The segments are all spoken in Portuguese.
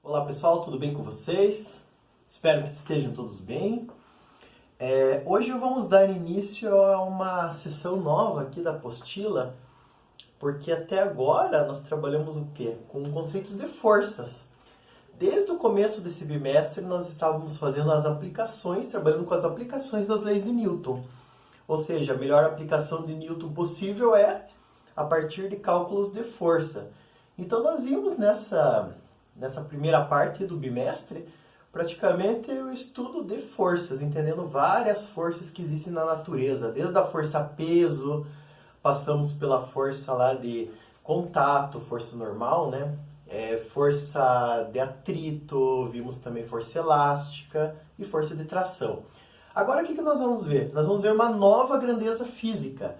Olá pessoal, tudo bem com vocês? Espero que estejam todos bem. Hoje vamos dar início a uma sessão nova aqui da apostila, porque até agora nós trabalhamos o quê? Com conceitos de forças. Desde o começo desse bimestre nós estávamos fazendo as aplicações, trabalhando com as aplicações das leis de Newton. Ou seja, a melhor aplicação de Newton possível é a partir de cálculos de força. Então nós vimos nessa primeira parte do bimestre praticamente o estudo de forças, entendendo várias forças que existem na natureza, desde a força peso, passamos pela força lá de contato, força normal, né? Força de atrito, vimos também força elástica e força de tração. Agora o que nós vamos ver? Nós vamos ver uma nova grandeza física,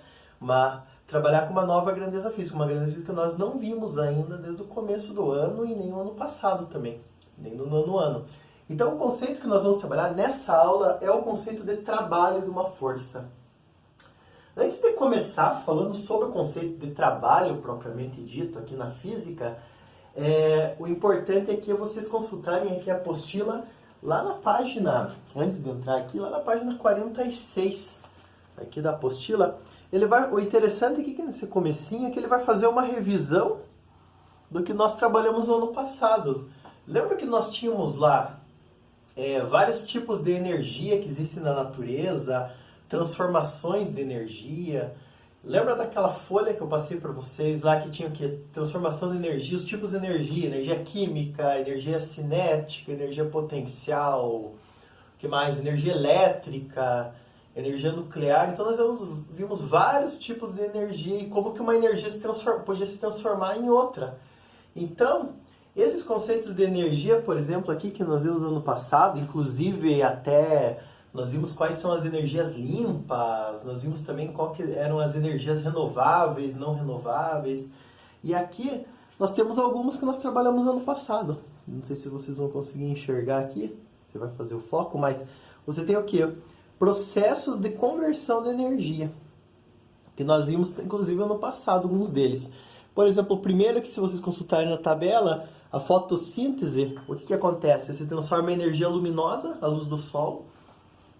trabalhar com uma nova grandeza física, uma grandeza física que nós não vimos ainda desde o começo do ano e nem no ano passado também, nem no nono ano. Então o conceito que nós vamos trabalhar nessa aula é o conceito de trabalho de uma força. Antes de começar falando sobre o conceito de trabalho propriamente dito aqui na física, o importante é que vocês consultarem aqui a apostila lá na página, antes de entrar aqui, lá na página 46 aqui da apostila. O interessante aqui nesse comecinho é que ele vai fazer uma revisão do que nós trabalhamos no ano passado. Lembra que nós tínhamos lá vários tipos de energia que existem na natureza, transformações de energia. Lembra daquela folha que eu passei para vocês lá que tinha o quê? Transformação de energia, os tipos de energia química, energia cinética, energia potencial, o que mais? Energia elétrica, energia nuclear. Então nós vimos vários tipos de energia e como que uma energia podia se transformar em outra. Então, esses conceitos de energia, por exemplo, aqui que nós vimos no ano passado, inclusive até nós vimos quais são as energias limpas, nós vimos também qual que eram as energias renováveis, não renováveis. E aqui nós temos algumas que nós trabalhamos no ano passado. Não sei se vocês vão conseguir enxergar aqui, você vai fazer o foco, mas você tem o quê? Processos de conversão de energia, que nós vimos inclusive ano passado, alguns deles. Por exemplo, o primeiro que se vocês consultarem na tabela, a fotossíntese, o que acontece? Você transforma a energia luminosa, a luz do sol,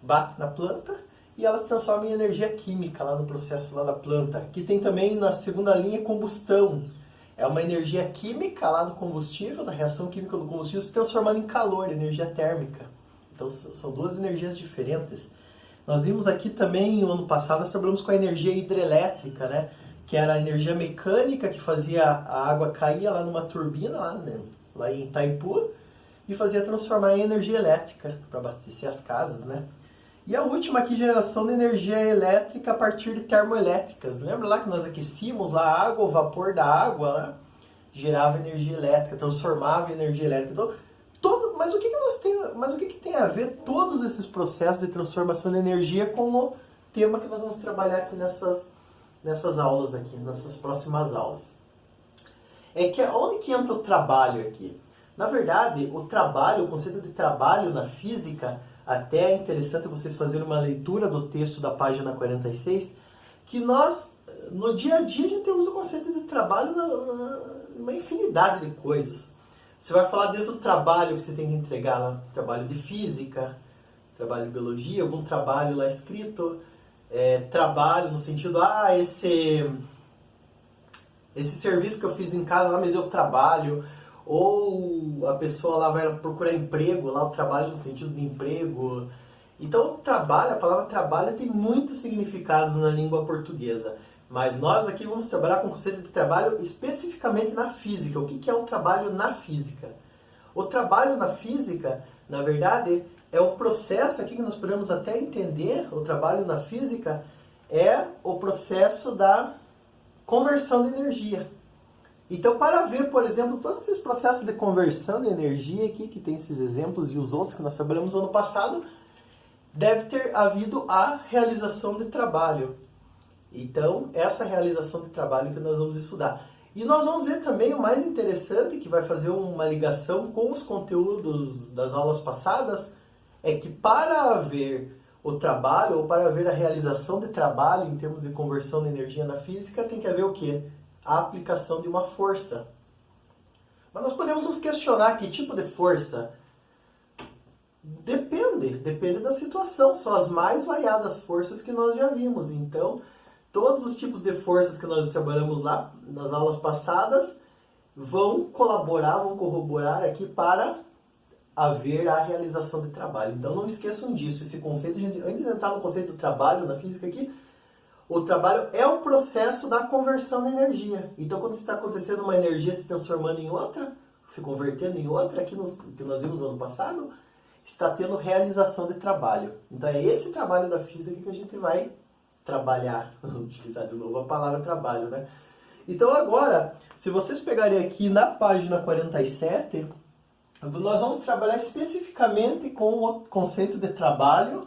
bate na planta e ela se transforma em energia química lá no processo lá da planta. Aqui tem também na segunda linha combustão. É uma energia química lá do combustível, da reação química do combustível se transformando em calor, energia térmica. Então são duas energias diferentes. Nós vimos aqui também, no ano passado, nós trabalhamos com a energia hidrelétrica, né? Que era a energia mecânica que fazia a água cair lá numa turbina, lá em Itaipu, e fazia transformar em energia elétrica para abastecer as casas, né? E a última aqui, geração de energia elétrica a partir de termoelétricas. Lembra lá que nós aquecíamos lá a água, o vapor da água, né? Gerava energia elétrica, transformava em energia elétrica. Então, mas o que tem a ver todos esses processos de transformação de energia com o tema que nós vamos trabalhar aqui nessas aulas aqui, nessas próximas aulas? Onde que entra o trabalho aqui? Na verdade, o conceito de trabalho na física, até é interessante vocês fazerem uma leitura do texto da página 46, que nós, no dia a dia, a gente usa o conceito de trabalho numa infinidade de coisas. Você vai falar desde o trabalho que você tem que entregar lá, trabalho de física, trabalho de biologia, algum trabalho lá escrito, trabalho no sentido, esse serviço que eu fiz em casa lá me deu trabalho, ou a pessoa lá vai procurar emprego, lá o trabalho no sentido de emprego. Então a palavra trabalho tem muitos significados na língua portuguesa. Mas nós aqui vamos trabalhar com o conceito de trabalho especificamente na física. O que é o trabalho na física? O trabalho na física, na verdade, é o processo aqui que nós podemos até entender. O trabalho na física é o processo da conversão de energia. Então, para ver, por exemplo, todos esses processos de conversão de energia aqui, que tem esses exemplos e os outros que nós trabalhamos no ano passado, deve ter havido a realização de trabalho. Então, essa realização de trabalho que nós vamos estudar. E nós vamos ver também o mais interessante, que vai fazer uma ligação com os conteúdos das aulas passadas, é que para haver o trabalho, ou para haver a realização de trabalho em termos de conversão de energia na física, tem que haver o quê? A aplicação de uma força. Mas nós podemos nos questionar que tipo de força. Depende da situação. São as mais variadas forças que nós já vimos. Então, todos os tipos de forças que nós trabalhamos lá nas aulas passadas vão colaborar, vão corroborar aqui para haver a realização de trabalho. Então não esqueçam disso, esse conceito, antes de entrar no conceito do trabalho na física aqui, o trabalho é o processo da conversão de energia. Então quando está acontecendo uma energia se transformando em outra, se convertendo em outra, aqui que nós vimos no ano passado, está tendo realização de trabalho. Então é esse trabalho da física que a gente vai trabalhar, utilizar de novo a palavra trabalho, né? Então agora, se vocês pegarem aqui na página 47, nós vamos trabalhar especificamente com o conceito de trabalho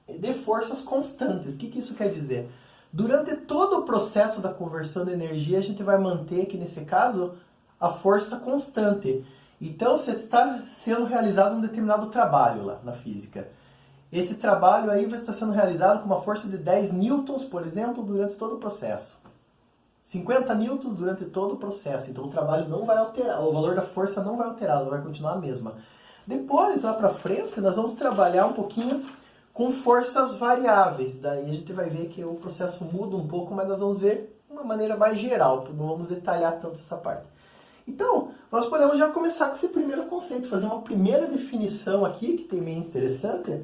de forças constantes. O que isso quer dizer? Durante todo o processo da conversão de energia, a gente vai manter aqui nesse caso a força constante. Então, você está sendo realizado um determinado trabalho lá na física. Esse trabalho aí vai estar sendo realizado com uma força de 10 newtons, por exemplo, durante todo o processo. 50 newtons durante todo o processo. Então o trabalho não vai alterar, o valor da força não vai alterar, ela vai continuar a mesma. Depois, lá para frente, nós vamos trabalhar um pouquinho com forças variáveis. Daí a gente vai ver que o processo muda um pouco, mas nós vamos ver de uma maneira mais geral, não vamos detalhar tanto essa parte. Então, nós podemos já começar com esse primeiro conceito, fazer uma primeira definição aqui, que tem meio interessante.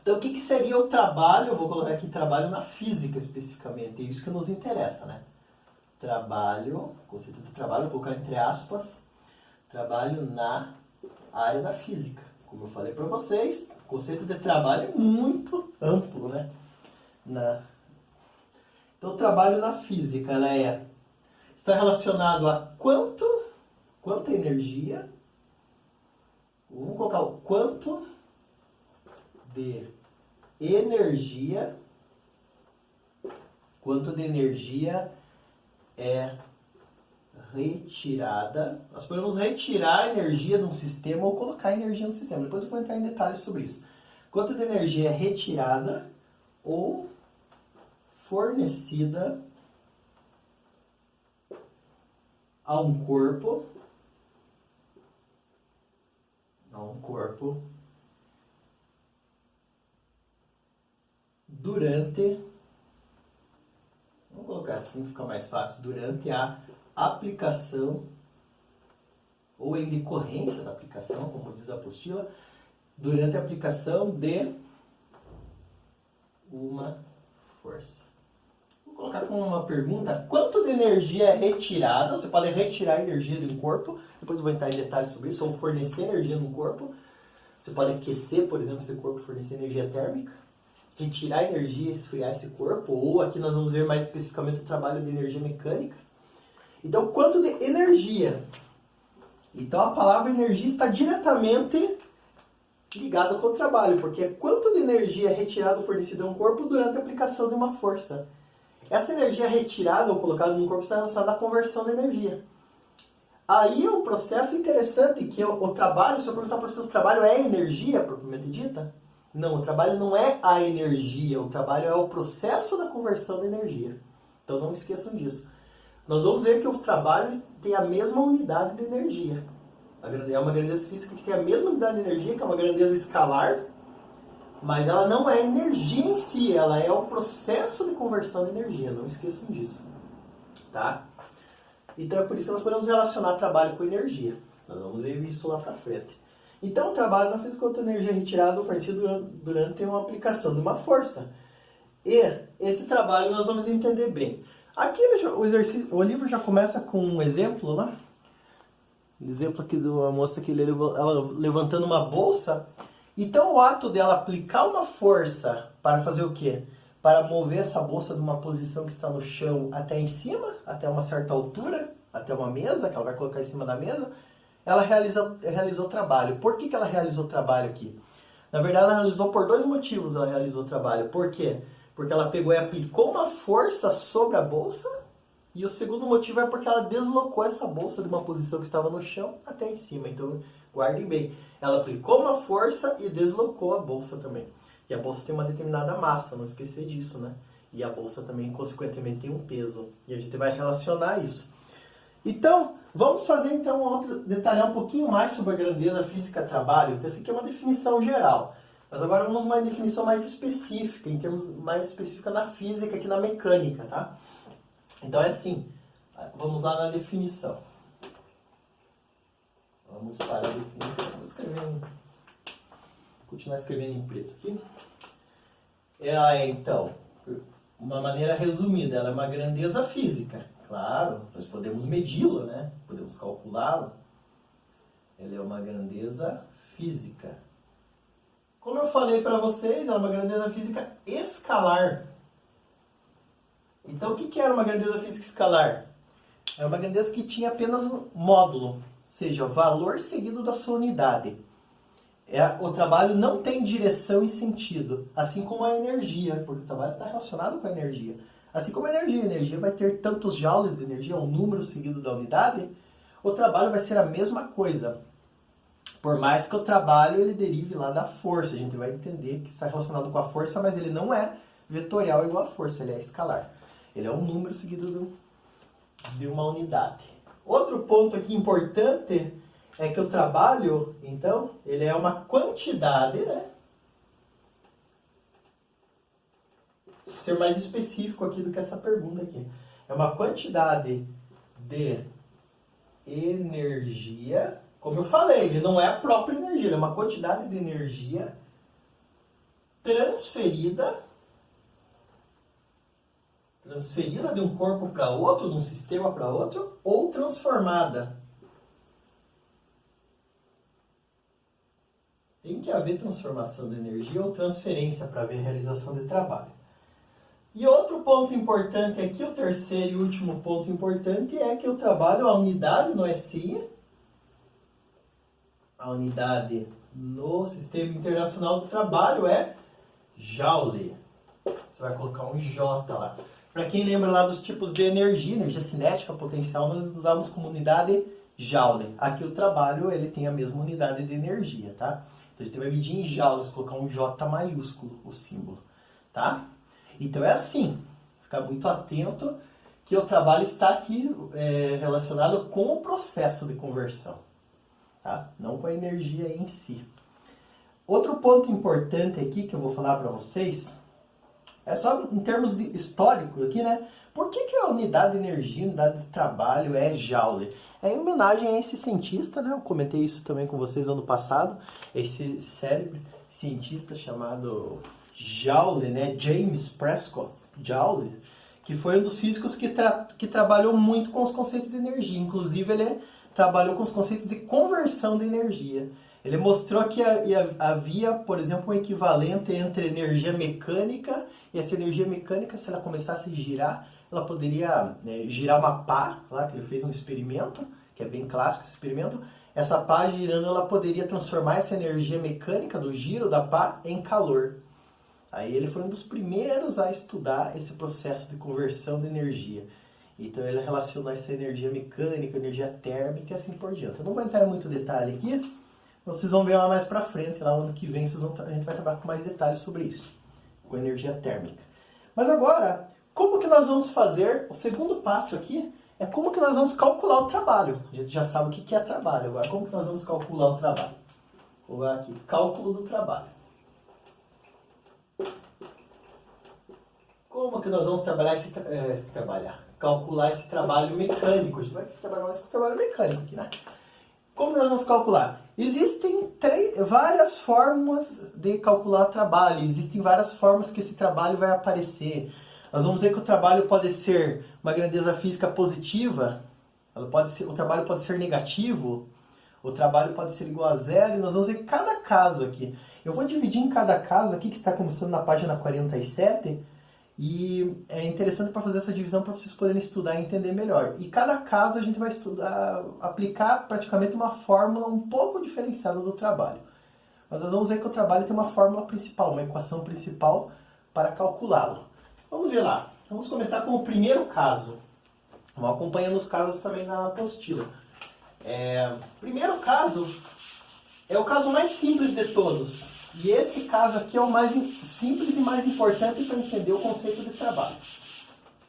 Então, o que seria o trabalho? Eu vou colocar aqui trabalho na física, especificamente. É isso que nos interessa, né? Trabalho, conceito de trabalho, vou colocar entre aspas, trabalho na área da física. Como eu falei para vocês, o conceito de trabalho é muito amplo, né? Então, o trabalho na física, ela está relacionado a quanta energia, vamos colocar o quanto de energia é retirada. Nós podemos retirar a energia de um sistema ou colocar energia no sistema. Depois eu vou entrar em detalhes sobre isso. Quanto de energia é retirada ou fornecida a um corpo durante, vamos colocar assim, fica mais fácil, durante a aplicação ou em decorrência da aplicação, como diz a apostila, durante a aplicação de uma força. Vou colocar como uma pergunta, quanto de energia é retirada? Você pode retirar energia de um corpo, depois eu vou entrar em detalhes sobre isso, ou fornecer energia num corpo. Você pode aquecer, por exemplo, esse corpo, fornecer energia térmica, retirar energia e esfriar esse corpo, ou aqui nós vamos ver mais especificamente o trabalho de energia mecânica. Então, quanto de energia? Então, a palavra energia está diretamente ligada com o trabalho, porque é quanto de energia é retirada ou fornecida a um corpo durante a aplicação de uma força. Essa energia retirada ou colocada num corpo está relacionada à conversão de energia. Aí é um processo interessante que o trabalho, se eu perguntar para vocês, o trabalho é energia propriamente dita? Não, o trabalho não é a energia, o trabalho é o processo da conversão de energia. Então não esqueçam disso. Nós vamos ver que o trabalho tem a mesma unidade de energia. É uma grandeza física que tem a mesma unidade de energia, que é uma grandeza escalar, mas ela não é energia em si, ela é o processo de conversão de energia, não esqueçam disso. Tá? Então é por isso que nós podemos relacionar trabalho com energia. Nós vamos ver isso lá para frente. Então o trabalho na física quanto energia retirada ou fornecida durante uma aplicação de uma força. E esse trabalho nós vamos entender bem. Aqui o livro já começa com um exemplo lá. Um exemplo aqui de uma moça que ela levantando uma bolsa. Então o ato dela aplicar uma força para fazer o quê? Para mover essa bolsa de uma posição que está no chão até em cima, até uma certa altura, até uma mesa, que ela vai colocar em cima da mesa, ela realizou o trabalho. Por que ela realizou o trabalho aqui? Na verdade, ela realizou por dois motivos, ela realizou o trabalho. Por quê? Porque ela pegou e aplicou uma força sobre a bolsa, e o segundo motivo é porque ela deslocou essa bolsa de uma posição que estava no chão até em cima. Então, guardem bem. Ela aplicou uma força e deslocou a bolsa também. E a bolsa tem uma determinada massa, não esquecer disso, né? E a bolsa também, consequentemente, tem um peso. E a gente vai relacionar isso. Então, Vamos fazer então detalhar um pouquinho mais sobre a grandeza física trabalho. Então essa aqui é uma definição geral. Mas agora vamos uma definição mais específica, em termos mais específica na física, aqui na mecânica, tá? Então é assim, vamos lá na definição. Vamos para a definição. Vou continuar escrevendo em preto aqui. Ela é, então, uma maneira resumida, ela é uma grandeza física. Claro, nós podemos medi-la, né? Podemos calculá-la. Ela é uma grandeza física. Como eu falei para vocês, é uma grandeza física escalar. Então, o que era uma grandeza física escalar? É uma grandeza que tinha apenas um módulo, ou seja, o valor seguido da sua unidade. O trabalho não tem direção e sentido, assim como a energia, porque o trabalho está relacionado com a energia. Assim como a energia vai ter tantos joules de energia, um número seguido da unidade, o trabalho vai ser a mesma coisa. Por mais que o trabalho ele derive lá da força, a gente vai entender que está relacionado com a força, mas ele não é vetorial igual a força, ele é escalar. Ele é um número seguido de uma unidade. Outro ponto aqui importante é que o trabalho, então, ele é uma quantidade, né? Vou ser mais específico aqui do que essa pergunta aqui. É uma quantidade de energia. Como eu falei, ele não é a própria energia, ele é uma quantidade de energia transferida de um corpo para outro, de um sistema para outro, ou transformada. Tem que haver transformação de energia ou transferência para haver realização de trabalho. E outro ponto importante aqui, o terceiro e último ponto importante, é que o trabalho, a unidade no SI, a unidade no Sistema Internacional do Trabalho é Joule. Você vai colocar um J lá. Para quem lembra lá dos tipos de energia cinética, potencial, nós usamos como unidade Joule. Aqui o trabalho ele tem a mesma unidade de energia, tá? Então a gente vai medir em joules, colocar um J maiúsculo, o símbolo, tá? Então é assim, ficar muito atento que o trabalho está aqui relacionado com o processo de conversão. Tá? Não com a energia em si. Outro ponto importante aqui que eu vou falar para vocês é só em termos de histórico aqui, né? Por que a unidade de energia, unidade de trabalho é Joule? É em homenagem a esse cientista, né? Eu comentei isso também com vocês ano passado. Esse célebre cientista chamado Joule, né? James Prescott Joule, que foi um dos físicos que trabalhou muito com os conceitos de energia. Inclusive, ele trabalhou com os conceitos de conversão de energia. Ele mostrou que havia, por exemplo, um equivalente entre energia mecânica e essa energia mecânica, se ela começasse a girar, ela poderia girar uma pá, lá que ele fez um experimento, que é bem clássico esse experimento. Essa pá girando, ela poderia transformar essa energia mecânica do giro da pá em calor. Aí ele foi um dos primeiros a estudar esse processo de conversão de energia. Então ele relacionou essa energia mecânica, energia térmica e assim por diante. Eu não vou entrar em muito detalhe aqui, vocês vão ver lá mais pra frente, lá no ano que vem a gente vai trabalhar com mais detalhes sobre isso, com energia térmica. Mas agora, como que nós vamos fazer, o segundo passo aqui, é como que nós vamos calcular o trabalho. A gente já sabe o que é trabalho, agora como que nós vamos calcular o trabalho? Vou lá aqui, cálculo do trabalho. Como que nós vamos calcular esse trabalho mecânico? A gente vai trabalhar mais com o trabalho mecânico aqui, né? Como nós vamos calcular? Existem várias formas de calcular trabalho, existem várias formas que esse trabalho vai aparecer. Nós vamos ver que o trabalho pode ser uma grandeza física positiva, o trabalho pode ser negativo, o trabalho pode ser igual a zero, e nós vamos ver cada caso aqui. Eu vou dividir em cada caso aqui, que está começando na página 47, e é interessante para fazer essa divisão para vocês poderem estudar e entender melhor. E cada caso a gente vai aplicar praticamente uma fórmula um pouco diferenciada do trabalho. Mas nós vamos ver que o trabalho tem uma fórmula principal, uma equação principal para calculá-lo. Vamos ver lá. Vamos começar com o primeiro caso. Vamos acompanhando os casos também na apostila. O primeiro caso é o caso mais simples de todos. E esse caso aqui é o mais simples e mais importante para entender o conceito de trabalho.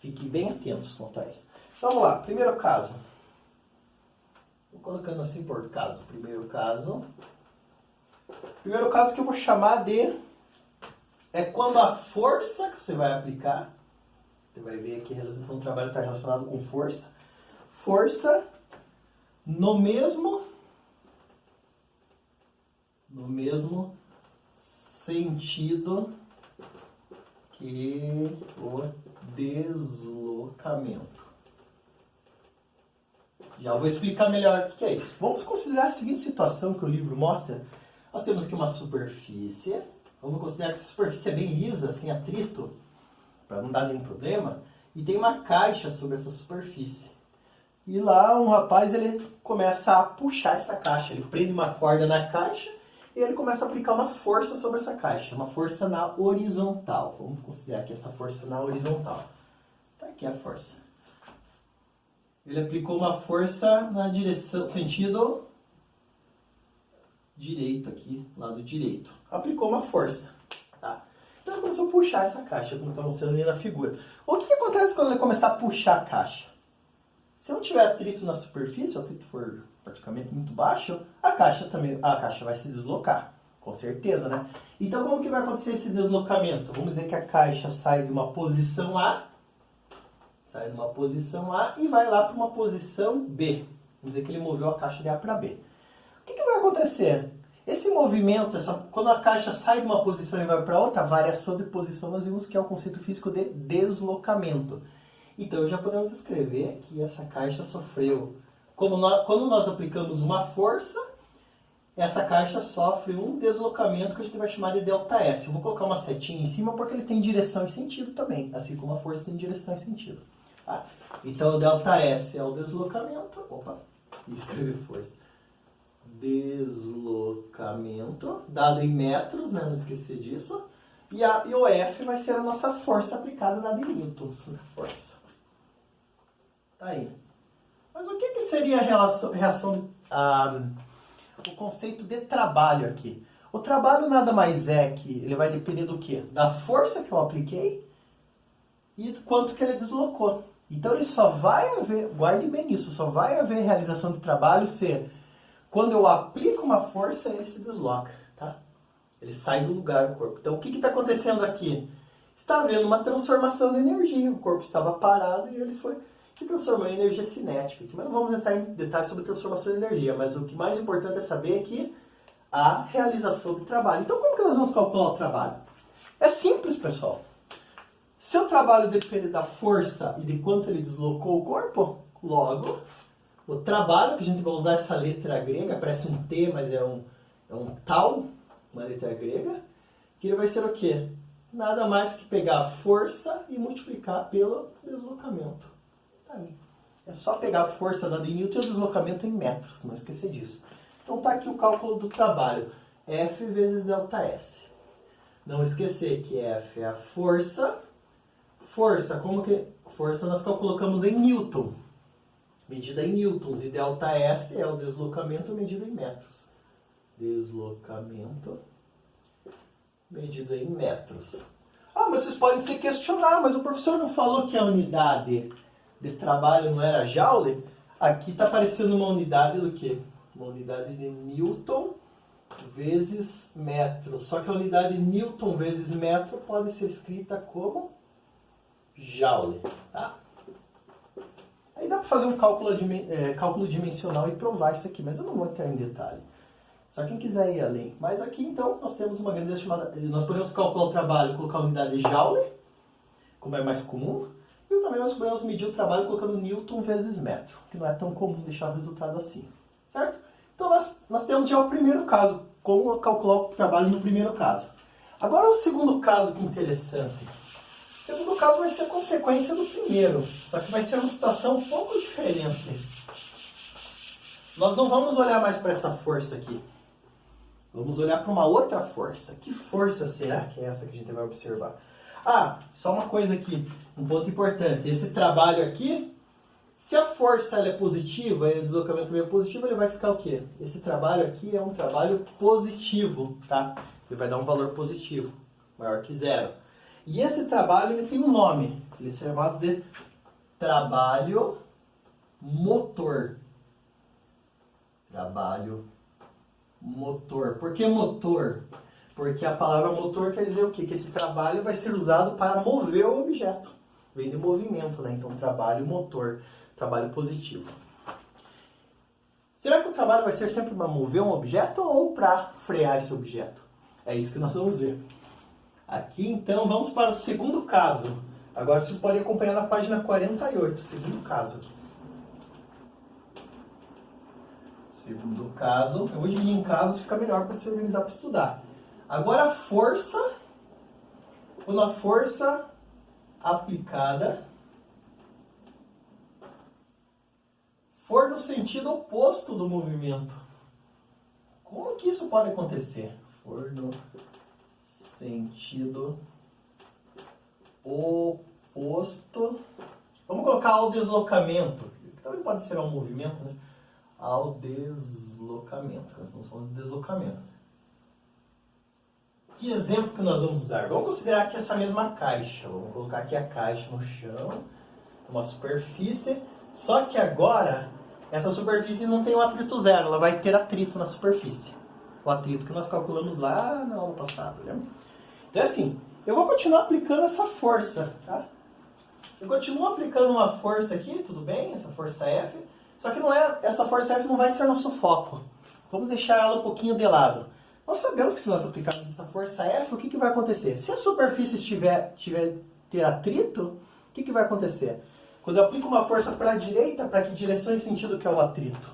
Fiquem bem atentos quanto a isso. Então, vamos lá. Primeiro caso. Vou colocando assim por caso. Primeiro caso que eu vou chamar de... É quando a força que você vai aplicar... Você vai ver aqui a realização do trabalho está relacionado com força. Força no mesmo sentido que o deslocamento. Já vou explicar melhor o que é isso. Vamos considerar a seguinte situação que o livro mostra. Nós temos aqui uma superfície. Vamos considerar que essa superfície é bem lisa, sem atrito, para não dar nenhum problema. E tem uma caixa sobre essa superfície. E lá um rapaz ele começa a puxar essa caixa. Ele prende uma corda na caixa e ele começa a aplicar uma força sobre essa caixa. Uma força na horizontal. Vamos considerar aqui essa força na horizontal. Tá aqui a força. Ele aplicou uma força na direção, sentido direito aqui, lado direito. Aplicou uma força, tá? Então ele começou a puxar essa caixa, como está mostrando ali na figura. O que acontece quando ele começar a puxar a caixa? Se não tiver atrito na superfície, o atrito for praticamente muito baixo, a caixa vai se deslocar, com certeza, né? Então como que vai acontecer esse deslocamento? Vamos dizer que a caixa sai de uma posição A, e vai lá para uma posição B. Vamos dizer que ele moveu a caixa de A para B. O que vai acontecer? Esse movimento, quando a caixa sai de uma posição e vai para outra, a variação de posição nós vimos que é o conceito físico de deslocamento. Então já podemos escrever que essa caixa sofreu, quando nós aplicamos uma força, essa caixa sofre um deslocamento que a gente vai chamar de ΔS. Eu vou colocar uma setinha em cima porque ele tem direção e sentido também, assim como a força tem direção e sentido. Tá? Então o ΔS é o deslocamento, e escrever força. Deslocamento, dado em metros, né? Não esquecer disso. E o F vai ser a nossa força aplicada, dada em newtons, né? Força. Tá aí. Mas o que seria o conceito de trabalho aqui? O trabalho nada mais é que ele vai depender do quê? Da força que eu apliquei e do quanto que ele deslocou. Então ele só vai haver, guarde bem isso, só vai haver realização de trabalho se quando eu aplico uma força ele se desloca, tá? Ele sai do lugar do corpo. Então o que está acontecendo aqui? Está havendo uma transformação de energia. O corpo estava parado e ele se transformou em energia cinética. Mas não vamos entrar em detalhes sobre transformação de energia, mas o que mais importante é saber é que a realização de trabalho. Então como que nós vamos calcular o trabalho? É simples, pessoal. Se o trabalho depende da força e de quanto ele deslocou o corpo, logo, o trabalho, que a gente vai usar essa letra grega, parece um T, mas é um tal, uma letra grega, que ele vai ser o quê? Nada mais que pegar a força e multiplicar pelo deslocamento. Tá aí. É só pegar a força dada em Newton e o deslocamento em metros, não esquecer disso. Então tá aqui o cálculo do trabalho, F vezes ΔS. Não esquecer que F é a força. Força nós colocamos em Newton, medida em newtons, e ΔS é o deslocamento medido em metros. Deslocamento medido em metros. Mas vocês podem se questionar, mas o professor não falou que a unidade de trabalho não era joule? Aqui está aparecendo uma unidade do quê? Uma unidade de Newton vezes metro. Só que a unidade Newton vezes metro pode ser escrita como joule, tá? Aí dá para fazer um cálculo dimensional e provar isso aqui, mas eu não vou entrar em detalhe. Só quem quiser ir além. Mas aqui então nós temos uma grandeza chamada... Nós podemos calcular o trabalho colocar a unidade joule, como é mais comum, e também nós podemos medir o trabalho colocando Newton vezes metro, que não é tão comum deixar o resultado assim, certo? Então nós temos já o primeiro caso, como calcular o trabalho no primeiro caso. Agora o segundo caso que é interessante. O segundo caso vai ser a consequência do primeiro, só que vai ser uma situação um pouco diferente. Nós não vamos olhar mais para essa força aqui. Vamos olhar para uma outra força. Que força será que é essa que a gente vai observar? Só uma coisa aqui, um ponto importante. Esse trabalho aqui, se a força ela é positiva e o deslocamento também é positivo, ele vai ficar o quê? Esse trabalho aqui é um trabalho positivo, tá? Ele vai dar um valor positivo, maior que zero. E esse trabalho ele tem um nome, ele é chamado de trabalho motor. Trabalho motor. Por que motor? Porque a palavra motor quer dizer o quê? Que esse trabalho vai ser usado para mover o objeto. Vem de movimento, né? Então, trabalho motor, trabalho positivo. Será que o trabalho vai ser sempre para mover um objeto ou para frear esse objeto? É isso que nós vamos ver. Aqui, então, vamos para o segundo caso. Agora vocês podem acompanhar na página 48, segundo caso aqui. Segundo caso, eu vou dividir em casos, fica melhor para se organizar para estudar. Agora a força, quando a força aplicada for no sentido oposto do movimento. Como que isso pode acontecer? For no sentido oposto. Vamos colocar ao deslocamento. Também pode ser ao movimento, né? Ao deslocamento. Nós estamos falando de deslocamento. Que exemplo que nós vamos dar? Vamos considerar que essa mesma caixa. Vamos colocar aqui a caixa no chão, uma superfície. Só que agora, essa superfície não tem um atrito zero, ela vai ter atrito na superfície. O atrito que nós calculamos lá na aula passada, lembra? Então é assim, eu vou continuar aplicando essa força, tá? Eu continuo aplicando uma força aqui, tudo bem? Essa força F. Só que essa força F não vai ser nosso foco. Vamos deixar ela um pouquinho de lado. Nós sabemos que se nós aplicarmos essa força F, o que vai acontecer? Se a superfície ter atrito, o que vai acontecer? Quando eu aplico uma força para a direita, para que direção e sentido que é o atrito?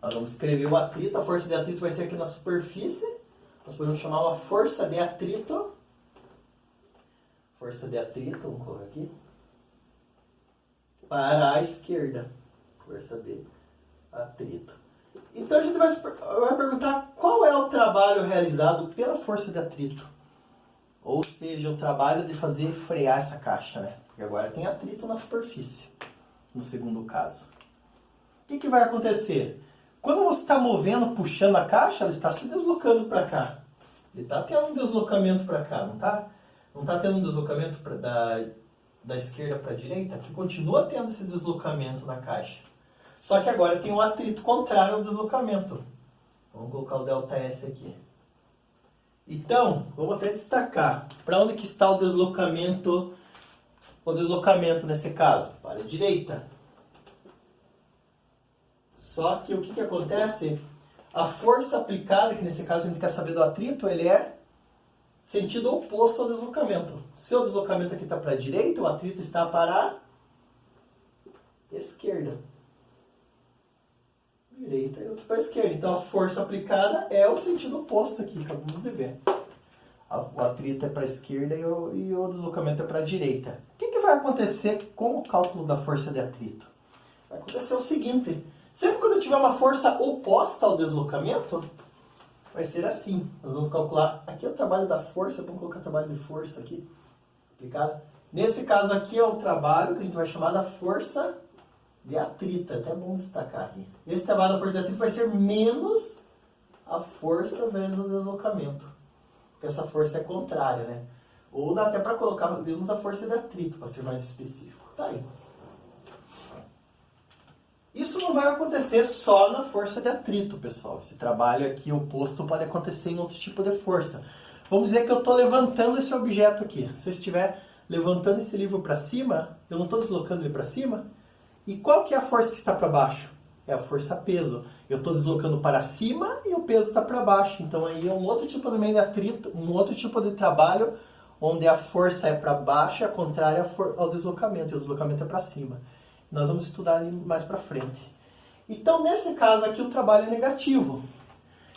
Nós vamos escrever o atrito, a força de atrito vai ser aqui na superfície. Nós podemos chamar uma força de atrito. Força de atrito, vamos colocar aqui. Para a esquerda. Força de atrito. Então a gente vai perguntar qual é o trabalho realizado pela força de atrito. Ou seja, o trabalho de fazer frear essa caixa, né? Porque agora tem atrito na superfície, no segundo caso. O que vai acontecer? Quando você está movendo, puxando a caixa, ela está se deslocando para cá. Ele está tendo um deslocamento para cá, não está? Não está tendo um deslocamento da esquerda para a direita? Que continua tendo esse deslocamento na caixa. Só que agora tem um atrito contrário ao deslocamento. Vamos colocar o ΔS aqui. Então, vamos até destacar. Para onde que está o deslocamento? O deslocamento nesse caso? Para a direita. Só que o que acontece? A força aplicada, que nesse caso a gente quer saber do atrito, ele é sentido oposto ao deslocamento. Se o deslocamento aqui está para a direita, o atrito está para a esquerda. Direita e outro para a esquerda. Então a força aplicada é o sentido oposto aqui, acabamos de ver. O atrito é para a esquerda e o deslocamento é para a direita. O que vai acontecer com o cálculo da força de atrito? Vai acontecer o seguinte: sempre quando eu tiver uma força oposta ao deslocamento, vai ser assim. Nós vamos calcular, aqui é o trabalho da força, vamos colocar trabalho de força aqui, aplicado. Nesse caso aqui é o trabalho que a gente vai chamar da força de atrito, é até bom destacar aqui. Esse trabalho da força de atrito vai ser menos a força vezes o deslocamento. Porque essa força é contrária, né? Ou dá até para colocar menos a força de atrito, para ser mais específico. Tá aí. Isso não vai acontecer só na força de atrito, pessoal. Esse trabalho aqui oposto pode acontecer em outro tipo de força. Vamos dizer que eu estou levantando esse objeto aqui. Se eu estiver levantando esse livro para cima, eu não estou deslocando ele para cima. E qual que é a força que está para baixo? É a força peso. Eu estou deslocando para cima e o peso está para baixo. Então aí é um outro tipo de meio de atrito, um outro tipo de trabalho, onde a força é para baixo, a contrária ao deslocamento, e o deslocamento é para cima. Nós vamos estudar mais para frente. Então, nesse caso aqui, o trabalho é negativo.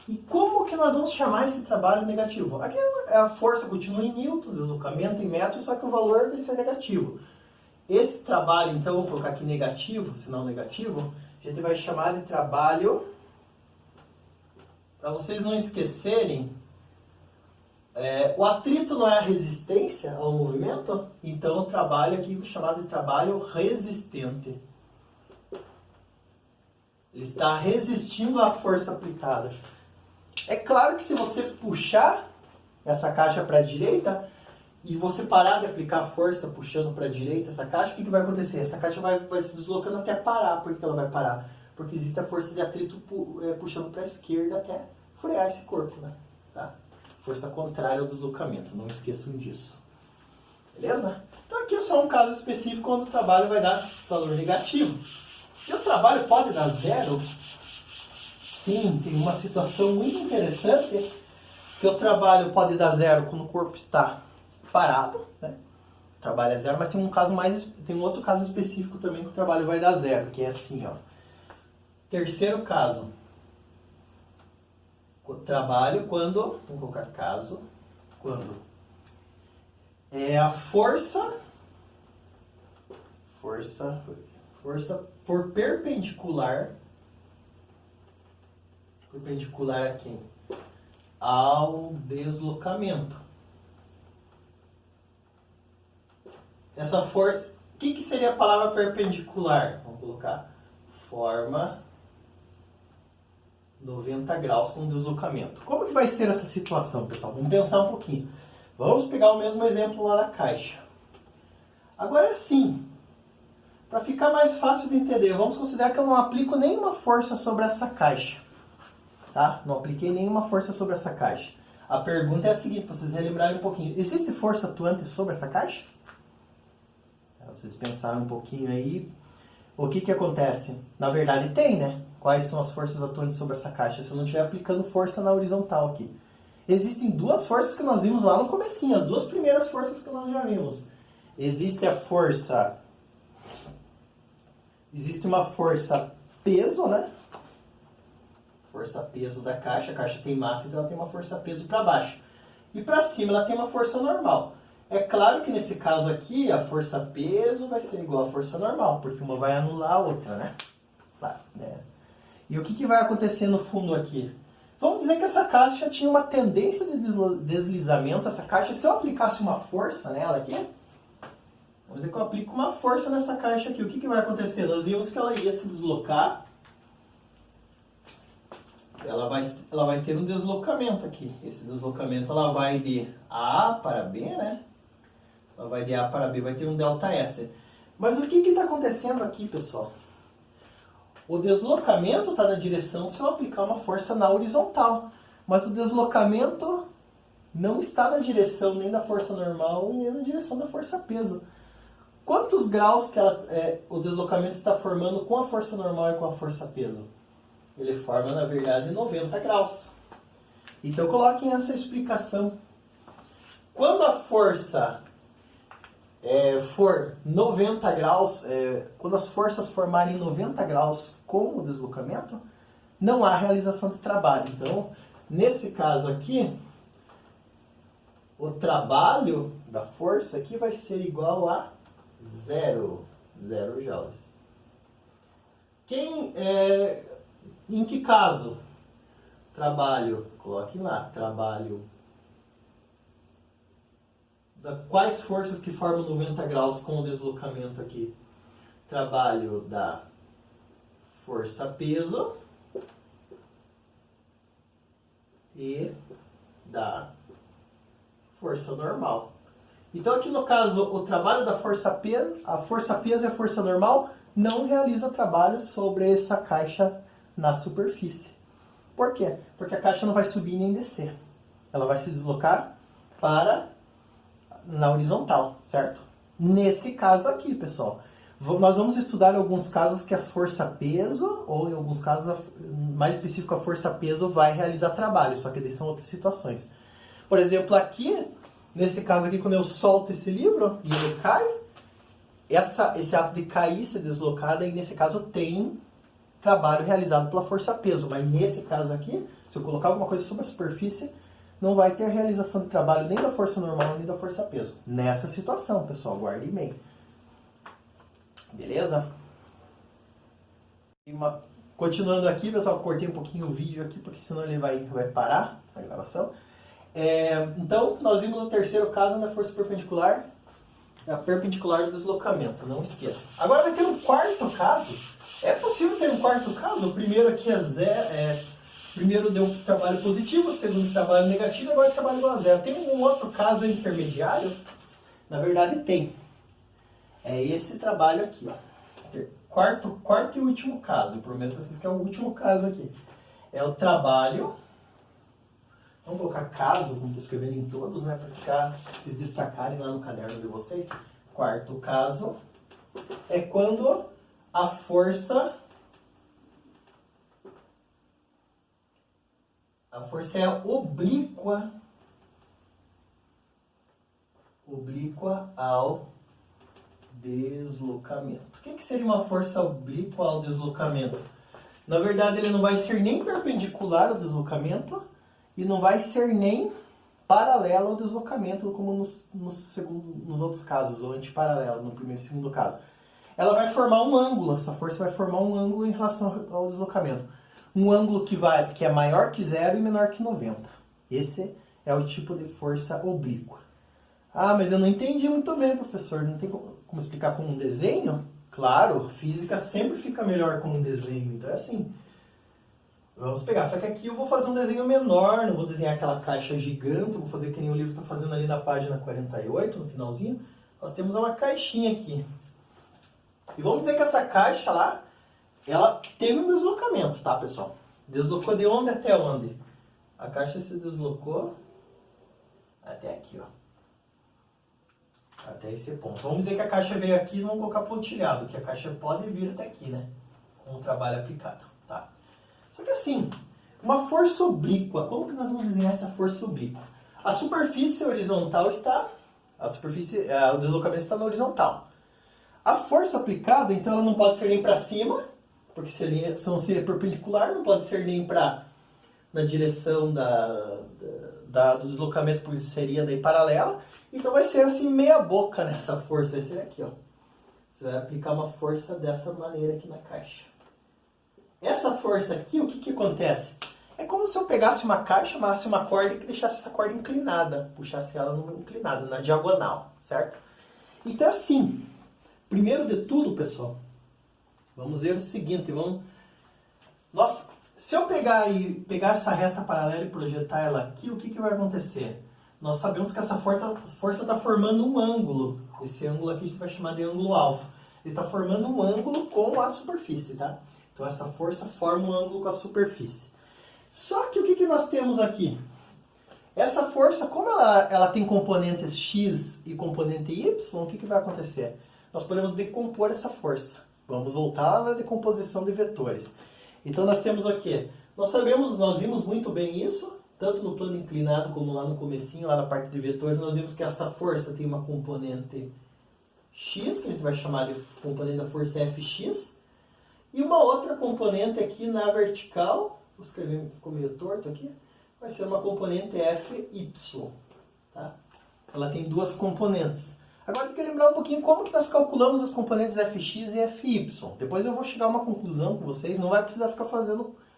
E como que nós vamos chamar esse trabalho negativo? Aqui a força continua em newtons, o deslocamento em metros, só que o valor vai ser negativo. Esse trabalho, então, vou colocar aqui negativo, sinal negativo, a gente vai chamar de trabalho, para vocês não esquecerem, o atrito não é a resistência ao movimento, então o trabalho aqui é chamado de trabalho resistente. Ele está resistindo à força aplicada. É claro que se você puxar essa caixa para a direita e você parar de aplicar força puxando para a direita essa caixa, o que vai acontecer? Essa caixa vai se deslocando até parar. Por que ela vai parar? porque existe a força de atrito puxando para a esquerda até frear esse corpo, né? Tá? Força contrária ao deslocamento, não esqueçam disso. Beleza? Então aqui é só um caso específico onde o trabalho vai dar valor negativo. E o trabalho pode dar zero? Sim, tem uma situação muito interessante que o trabalho pode dar zero quando o corpo está parado, né? O trabalho é zero, mas tem um outro caso específico também que o trabalho vai dar zero, que é assim, ó. Terceiro caso. O trabalho quando, vamos colocar caso, quando a força for perpendicular a quem? Ao deslocamento. Essa força, o que seria a palavra perpendicular? Vamos colocar forma 90 graus com deslocamento. Como que vai ser essa situação, pessoal? Vamos pensar um pouquinho. Vamos pegar o mesmo exemplo lá na caixa. Agora é assim, para ficar mais fácil de entender, vamos considerar que eu não aplico nenhuma força sobre essa caixa. Tá? Não apliquei nenhuma força sobre essa caixa. A pergunta é a seguinte, para vocês relembrarem um pouquinho. Existe força atuante sobre essa caixa? Vocês pensaram um pouquinho aí. O que acontece? Na verdade tem, né? Quais são as forças atuantes sobre essa caixa? Se eu não estiver aplicando força na horizontal aqui. Existem duas forças que nós vimos lá no comecinho. As duas primeiras forças que nós já vimos. Existe uma força peso, né? Força peso da caixa. A caixa tem massa, então ela tem uma força peso para baixo. E para cima ela tem uma força normal. É claro que nesse caso aqui, a força peso vai ser igual à força normal, porque uma vai anular a outra, né? Claro, né? E o que vai acontecer no fundo aqui? Vamos dizer que essa caixa tinha uma tendência de deslizamento. Essa caixa, se eu aplicasse uma força nela aqui, vamos dizer que eu aplico uma força nessa caixa aqui. O que vai acontecer? Nós vimos que ela ia se deslocar. Ela vai ter um deslocamento aqui. Esse deslocamento ela vai de A para B, né? Ela vai de A para B, vai ter um ΔS. Mas o que está acontecendo aqui, pessoal? O deslocamento está na direção se eu aplicar uma força na horizontal. Mas o deslocamento não está na direção nem da força normal, nem na direção da força peso. Quantos graus que o deslocamento está formando com a força normal e com a força peso? Ele forma, na verdade, 90 graus. Então, coloquem essa explicação. Quando a força for 90 graus, quando as forças formarem 90 graus com o deslocamento, não há realização de trabalho. Então, nesse caso aqui, o trabalho da força aqui vai ser igual a 0 joules. Em que caso? Trabalho, coloquem lá, trabalho. Quais forças que formam 90 graus com o deslocamento aqui? Trabalho da força-peso e da força normal. Então aqui no caso, o trabalho da força-peso, a força-peso e a força normal não realiza trabalho sobre essa caixa na superfície. Por quê? Porque a caixa não vai subir nem descer. Ela vai se deslocar na horizontal, certo? Nesse caso aqui, pessoal, nós vamos estudar alguns casos que a força-peso, ou em alguns casos, mais específico, a força-peso vai realizar trabalho, só que daí são outras situações. Por exemplo, aqui, nesse caso aqui, quando eu solto esse livro e ele cai, esse ato de cair, ser deslocado, aí nesse caso tem trabalho realizado pela força-peso, mas nesse caso aqui, se eu colocar alguma coisa sobre a superfície, não vai ter realização de trabalho nem da força normal, nem da força-peso. Nessa situação, pessoal, guardem bem. Beleza? Continuando aqui, pessoal, cortei um pouquinho o vídeo aqui, porque senão ele vai parar a gravação. Então, nós vimos no terceiro caso na força perpendicular, a perpendicular do deslocamento, não esqueça. Agora vai ter um quarto caso. É possível ter um quarto caso? O primeiro aqui é zero. Primeiro deu um trabalho positivo, o segundo trabalho negativo, agora trabalho igual a zero. Tem um outro caso intermediário? Na verdade tem. É esse trabalho aqui, ó. quarto e último caso. Eu prometo para vocês que é o último caso aqui. É o trabalho. Vamos colocar caso, como estou escrevendo em todos, né? Para vocês destacarem lá no caderno de vocês. Quarto caso é quando a força é oblíqua ao deslocamento. O que seria uma força oblíqua ao deslocamento? Na verdade, ele não vai ser nem perpendicular ao deslocamento e não vai ser nem paralelo ao deslocamento, como nos outros casos, ou antiparalelo, no primeiro e segundo caso. Ela vai formar um ângulo, essa força vai formar um ângulo em relação ao deslocamento. Um ângulo que é maior que 0 e menor que 90. Esse é o tipo de força oblíqua. Ah, mas eu não entendi muito bem, professor. Não tem como explicar com um desenho? Claro, física sempre fica melhor com um desenho. Então é assim. Vamos pegar. Só que aqui eu vou fazer um desenho menor, não vou desenhar aquela caixa gigante, vou fazer que nem o livro está fazendo ali na página 48, no finalzinho. Nós temos uma caixinha aqui. E vamos dizer que essa caixa lá, ela teve um deslocamento, tá, pessoal? Deslocou de onde até onde? A caixa se deslocou até aqui, ó. Até esse ponto. Vamos dizer que a caixa veio aqui e vamos colocar pontilhado, que a caixa pode vir até aqui, né? Com o trabalho aplicado, tá? Só que assim, uma força oblíqua, como que nós vamos desenhar essa força oblíqua? A superfície horizontal está... o deslocamento está na horizontal. A força aplicada, então, ela não pode ser nem para cima, porque se é perpendicular, não pode ser nem na direção do deslocamento, porque seria daí paralela. Então vai ser assim meia boca nessa força, vai ser aqui, ó. Você vai aplicar uma força dessa maneira aqui na caixa. Essa força aqui, o que acontece? É como se eu pegasse uma caixa, amarrasse uma corda e deixasse essa corda inclinada, puxasse ela inclinada, na diagonal, certo? Então assim, primeiro de tudo, pessoal, vamos ver o seguinte, se eu pegar essa reta paralela e projetar ela aqui, o que vai acontecer? Nós sabemos que essa força está formando um ângulo. Esse ângulo aqui a gente vai chamar de ângulo alfa. Ele está formando um ângulo com a superfície, tá? Então essa força forma um ângulo com a superfície. Só que o que nós temos aqui? Essa força, como ela tem componentes x e componente y, o que vai acontecer? Nós podemos decompor essa força. Vamos voltar na decomposição de vetores. Então nós temos o quê? Nós vimos muito bem isso, tanto no plano inclinado como lá no comecinho, lá na parte de vetores, nós vimos que essa força tem uma componente x, que a gente vai chamar de componente da força Fx, e uma outra componente aqui na vertical, vou escrever, ficou meio torto aqui, vai ser uma componente Fy, tá? Ela tem duas componentes. Agora tem que lembrar um pouquinho como que nós calculamos as componentes Fx e Fy. Depois eu vou chegar a uma conclusão com vocês, não vai precisar ficar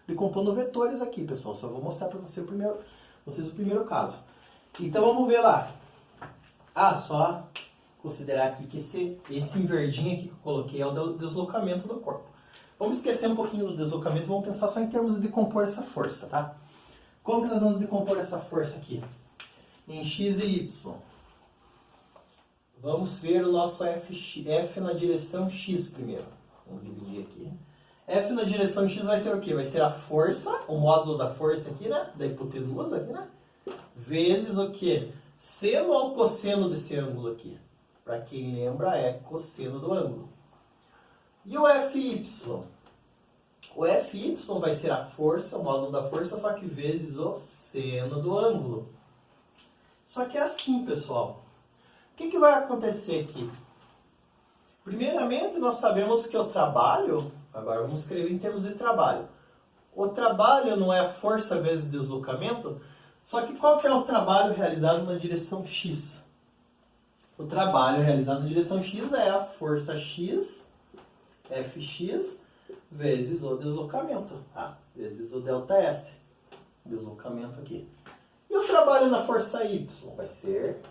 decompondo vetores aqui, pessoal. Só vou mostrar para vocês o primeiro caso. Então vamos ver lá. Só considerar aqui que esse em verdinho aqui que eu coloquei é o deslocamento do corpo. Vamos esquecer um pouquinho do deslocamento, vamos pensar só em termos de decompor essa força, tá? Como que nós vamos decompor essa força aqui? Em x e y. Vamos ver o nosso F na direção x primeiro. Vamos dividir aqui. F na direção x vai ser o quê? Vai ser a força, o módulo da força aqui, né? Da hipotenusa aqui, né? Vezes o quê? Seno ao cosseno desse ângulo aqui. Para quem lembra, é cosseno do ângulo. E o Fy? O Fy vai ser a força, o módulo da força, só que vezes o seno do ângulo. Só que é assim, pessoal. O que vai acontecer aqui? Primeiramente, nós sabemos que o trabalho... Agora vamos escrever em termos de trabalho. O trabalho não é a força vezes o deslocamento, só que qual que é o trabalho realizado na direção x? O trabalho realizado na direção x é a força x, Fx, vezes o deslocamento, tá? Vezes o ΔS, deslocamento aqui. E o trabalho na força y vai ser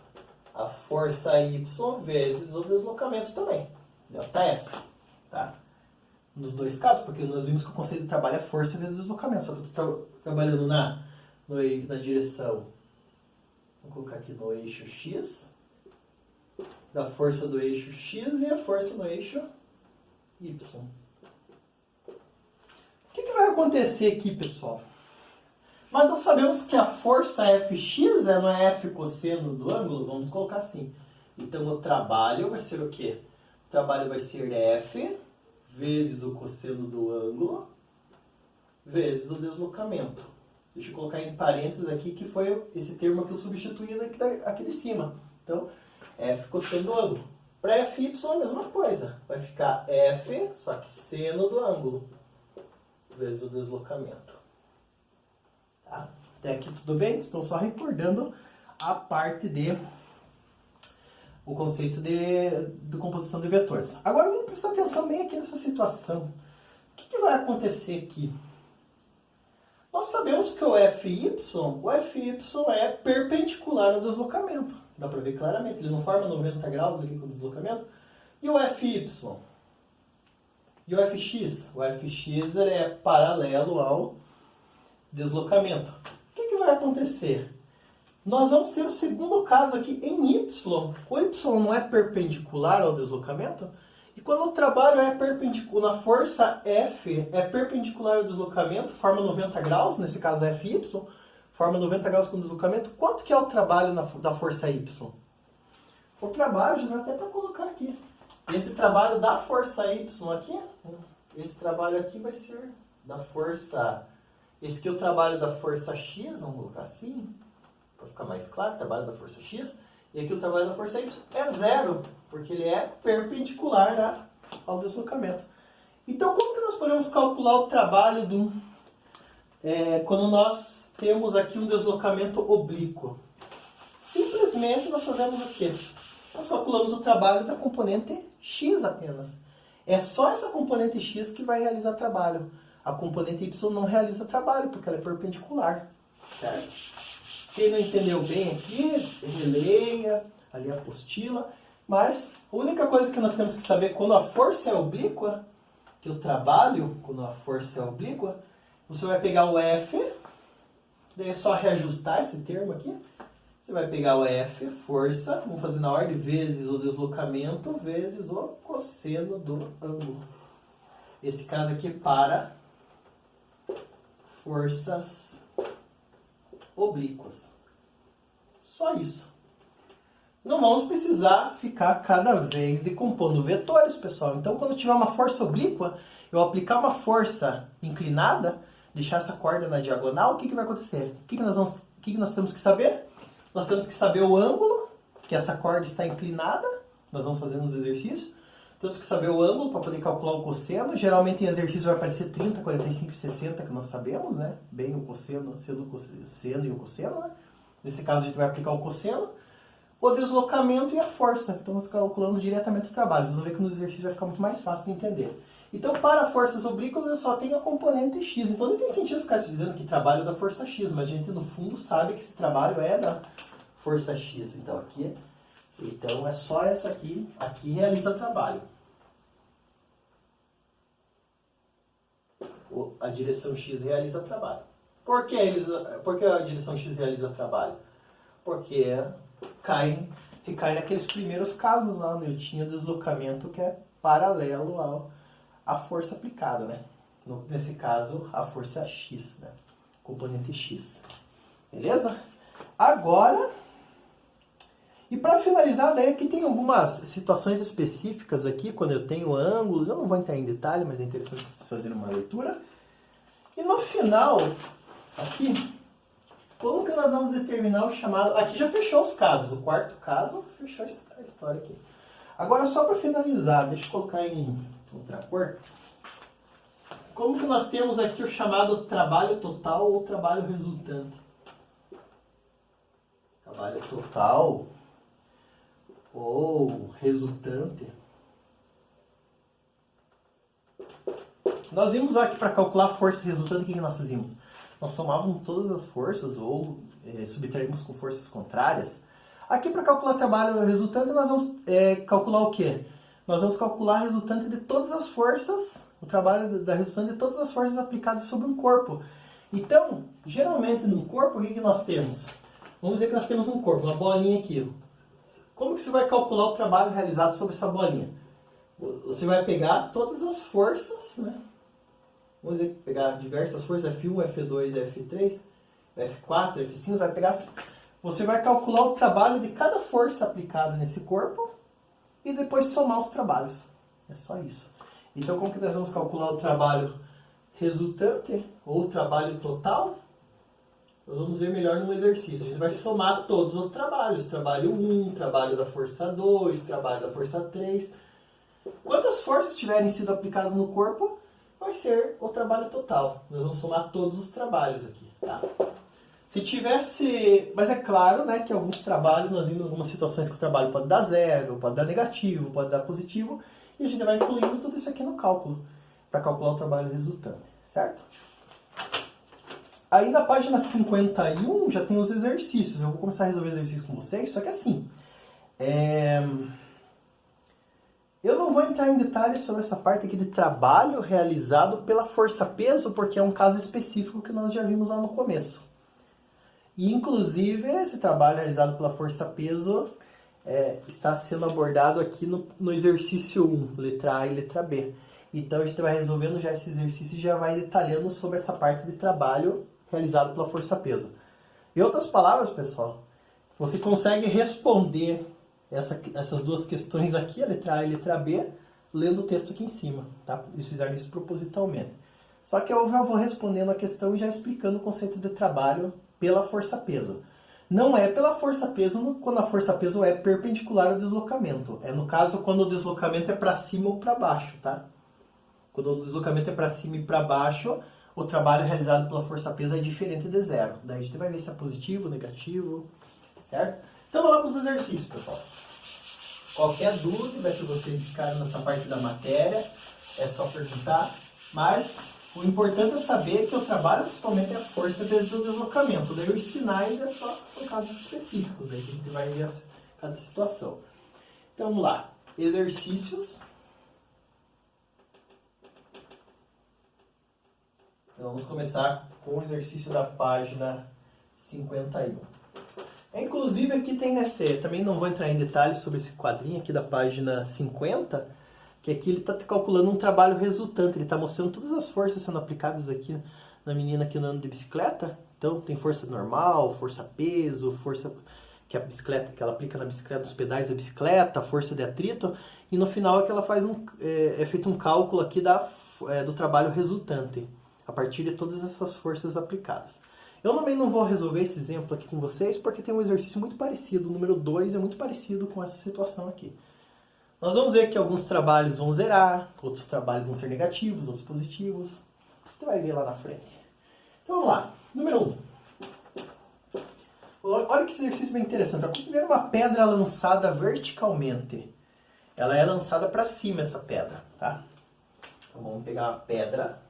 a força y vezes o deslocamento também, ΔS, tá? Nos dois casos, porque nós vimos que o conceito de trabalho é força vezes deslocamento. Só que eu estou trabalhando na direção, vou colocar aqui no eixo x, da força do eixo x e a força no eixo y. O que vai acontecer aqui, pessoal? Mas nós sabemos que a força Fx não é F cosseno do ângulo, vamos colocar assim. Então o trabalho vai ser o quê? O trabalho vai ser F vezes o cosseno do ângulo vezes o deslocamento. Deixa eu colocar em parênteses aqui que foi esse termo que eu substituí aqui de cima. Então, F cosseno do ângulo. Para Fy a mesma coisa. Vai ficar F, só que seno do ângulo vezes o deslocamento. Tá? Até aqui tudo bem? Estou só recordando a parte o conceito de composição de vetores. Agora vamos prestar atenção bem aqui nessa situação. O que vai acontecer aqui? Nós sabemos que o Fy é perpendicular ao deslocamento. Dá para ver claramente, ele não forma 90 graus aqui com o deslocamento. E o Fy? E o Fx? O Fx ele é paralelo ao deslocamento. O que vai acontecer? Nós vamos ter o segundo caso aqui em y. O y não é perpendicular ao deslocamento. E quando o trabalho é perpendicular, na força F é perpendicular ao deslocamento, forma 90 graus, nesse caso é Fy, forma 90 graus com o deslocamento. Quanto que é o trabalho da força y? O trabalho, já dá até para colocar aqui. Esse trabalho da força y aqui, esse trabalho aqui vai ser da força... Esse aqui é o trabalho da força x, vamos colocar assim, para ficar mais claro, trabalho da força x. E aqui o trabalho da força y é zero, porque ele é perpendicular ao deslocamento. Então, como que nós podemos calcular o trabalho quando nós temos aqui um deslocamento oblíquo? Simplesmente nós fazemos o quê? Nós calculamos o trabalho da componente x apenas. É só essa componente x que vai realizar trabalho. A componente y não realiza trabalho, porque ela é perpendicular. Certo? Quem não entendeu bem aqui, releia ali a apostila. Mas a única coisa que nós temos que saber quando a força é oblíqua, que o trabalho, quando a força é oblíqua, você vai pegar o F, daí é só reajustar esse termo aqui. Você vai pegar o F, força, vamos fazer na ordem, vezes o deslocamento, vezes o cosseno do ângulo. Esse caso aqui para forças oblíquas. Só isso. Não vamos precisar ficar cada vez decompondo vetores, pessoal. Então, quando tiver uma força oblíqua, eu aplicar uma força inclinada, deixar essa corda na diagonal, o que vai acontecer? O que nós temos que saber? Nós temos que saber o ângulo, que essa corda está inclinada. Nós vamos fazer nos exercícios. Temos que saber o ângulo para poder calcular o cosseno. Geralmente em exercício vai aparecer 30, 45 e 60, que nós sabemos, né? Bem o cosseno, sendo o cosseno e o cosseno, né? Nesse caso a gente vai aplicar o cosseno, o deslocamento e a força. Então nós calculamos diretamente o trabalho. Vocês vão ver que no exercício vai ficar muito mais fácil de entender. Então para forças oblíquas eu só tenho a componente x. Então não tem sentido ficar dizendo que trabalho é da força x, mas a gente no fundo sabe que esse trabalho é da força x. Então é só essa aqui realiza trabalho. A direção x realiza trabalho. Por que a direção x realiza trabalho? Porque recai naqueles primeiros casos lá, onde eu tinha o deslocamento que é paralelo à força aplicada, né? Nesse caso, a força x, né? Componente x. Beleza? Agora, e para finalizar, daí aqui tem algumas situações específicas aqui, quando eu tenho ângulos, eu não vou entrar em detalhe, mas é interessante vocês fazerem uma leitura. E no final, aqui, como que nós vamos determinar o chamado... Aqui já fechou os casos, o quarto caso fechou a história aqui. Agora, só para finalizar, deixa eu colocar em outra cor. Como que nós temos aqui o chamado trabalho total ou trabalho resultante? Trabalho total ou resultante. Nós vimos aqui para calcular a força resultante, o que nós fazíamos? Nós somávamos todas as forças ou subtraímos com forças contrárias. Aqui para calcular trabalho resultante nós vamos calcular o quê? Nós vamos calcular a resultante de todas as forças, o trabalho da resultante de todas as forças aplicadas sobre um corpo. Então, geralmente no corpo, o que nós temos? Vamos dizer que nós temos um corpo, uma bolinha aqui. Como que você vai calcular o trabalho realizado sobre essa bolinha? você vai pegar todas as forças, né? Vamos dizer, pegar diversas forças, F1, F2, F3, F4, F5, vai pegar... Você vai calcular o trabalho de cada força aplicada nesse corpo e depois somar os trabalhos. É só isso. Então, como que nós vamos calcular o trabalho resultante ou o trabalho total? Nós vamos ver melhor num exercício. A gente vai somar todos os trabalhos. Trabalho 1, trabalho da força 2, trabalho da força 3. Quantas forças tiverem sido aplicadas no corpo, vai ser o trabalho total. Nós vamos somar todos os trabalhos aqui, tá? Se tivesse... Mas é claro, né, que alguns trabalhos, nós vimos algumas situações que o trabalho pode dar 0, pode dar negativo, pode dar positivo, e a gente vai incluindo tudo isso aqui no cálculo, para calcular o trabalho resultante, certo? Aí na página 51 já tem os exercícios. Eu vou começar a resolver exercícios com vocês, só que assim... Eu não vou entrar em detalhes sobre essa parte aqui de trabalho realizado pela força-peso, porque é um caso específico que nós já vimos lá no começo. E, inclusive, esse trabalho realizado pela força-peso está sendo abordado aqui no exercício 1, letra A e letra B. Então, a gente vai resolvendo já esse exercício e já vai detalhando sobre essa parte de trabalho realizado pela força-peso. Em outras palavras, pessoal, você consegue responder essas duas questões aqui, a letra A e a letra B, lendo o texto aqui em cima. Tá? Eles fizeram isso propositalmente. Só que eu já vou respondendo a questão e já explicando o conceito de trabalho pela força-peso. Não é pela força-peso quando a força-peso é perpendicular ao deslocamento. É no caso quando o deslocamento é para cima ou para baixo, tá? Quando o deslocamento é para cima e para baixo, o trabalho realizado pela força-peso é diferente de 0. Daí a gente vai ver se é positivo, negativo, certo? Então vamos lá para os exercícios, pessoal. Qualquer dúvida que vocês ficarem nessa parte da matéria, é só perguntar, mas... O importante é saber que o trabalho principalmente é a força vezes o deslocamento. Daí os sinais são casos específicos, daí que a gente vai ver cada situação. Então vamos lá. Exercícios. Então, vamos começar com o exercício da página 51. Inclusive aqui tem também não vou entrar em detalhes sobre esse quadrinho aqui da página 50, que aqui ele está calculando um trabalho resultante, ele está mostrando todas as forças sendo aplicadas aqui na menina que anda de bicicleta. Então tem força normal, força peso, força que ela aplica na bicicleta, nos pedais da bicicleta, força de atrito, e no final é que ela faz é feito um cálculo aqui do trabalho resultante, a partir de todas essas forças aplicadas. Eu também não vou resolver esse exemplo aqui com vocês, porque tem um exercício muito parecido, o número 2 é muito parecido com essa situação aqui. Nós vamos ver que alguns trabalhos vão zerar, outros trabalhos vão ser negativos, outros positivos. Você vai ver lá na frente. Então vamos lá. Número 1. Olha que exercício bem interessante. Considera uma pedra lançada verticalmente. Ela é lançada para cima, essa pedra. Tá? Então vamos pegar uma pedra.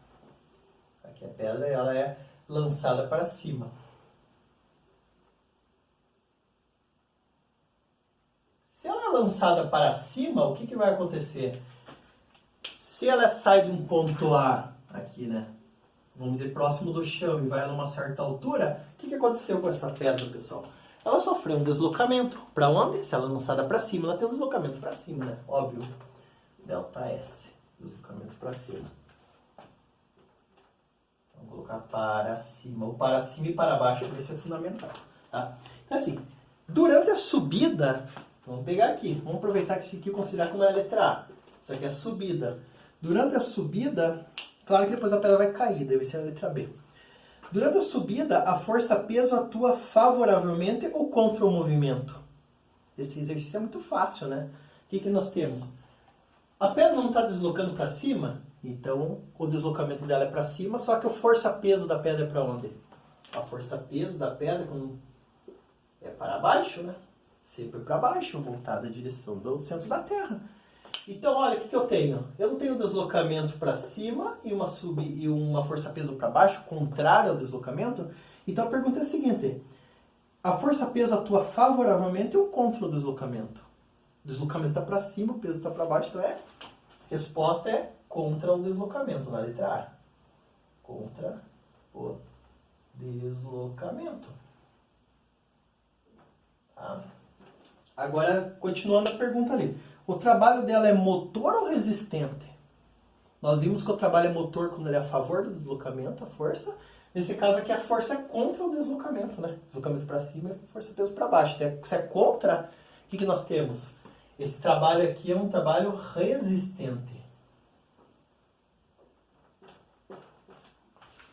Aqui a pedra, ela é lançada para cima. Se ela é lançada para cima, o que vai acontecer? Se ela sai de um ponto A, aqui, né? Vamos dizer, próximo do chão e vai a uma certa altura, o que aconteceu com essa pedra, pessoal? Ela sofreu um deslocamento. Para onde? Se ela é lançada para cima, ela tem um deslocamento para cima, né? Óbvio. Delta S. Deslocamento para cima. Vamos colocar para cima. O para cima e para baixo vai ser fundamental. Tá? Então, assim, durante a subida... Vamos pegar aqui. Vamos aproveitar que aqui considerar como é a letra A. Isso aqui é a subida. Durante a subida, claro que depois a pedra vai cair, deve ser a letra B. Durante a subida, a força-peso atua favoravelmente ou contra o movimento? Esse exercício é muito fácil, né? O que nós temos? A pedra não está deslocando para cima, então o deslocamento dela é para cima, só que a força-peso da pedra é para onde? A força-peso da pedra é para baixo, né? Sempre para baixo, voltada à direção do centro da Terra. Então, olha, o que eu tenho? Eu não tenho deslocamento para cima e uma força-peso para baixo, contrário ao deslocamento. Então, a pergunta é a seguinte. A força-peso atua favoravelmente ou contra o deslocamento? O deslocamento está para cima, o peso está para baixo, então a resposta é contra o deslocamento, na letra A. Contra o deslocamento. Tá? Agora, continuando a pergunta ali. O trabalho dela é motor ou resistente? Nós vimos que o trabalho é motor quando ele é a favor do deslocamento, a força. Nesse caso aqui, a força é contra o deslocamento, né? Deslocamento para cima e força peso para baixo. Então, se é contra, o que nós temos? Esse trabalho aqui é um trabalho resistente.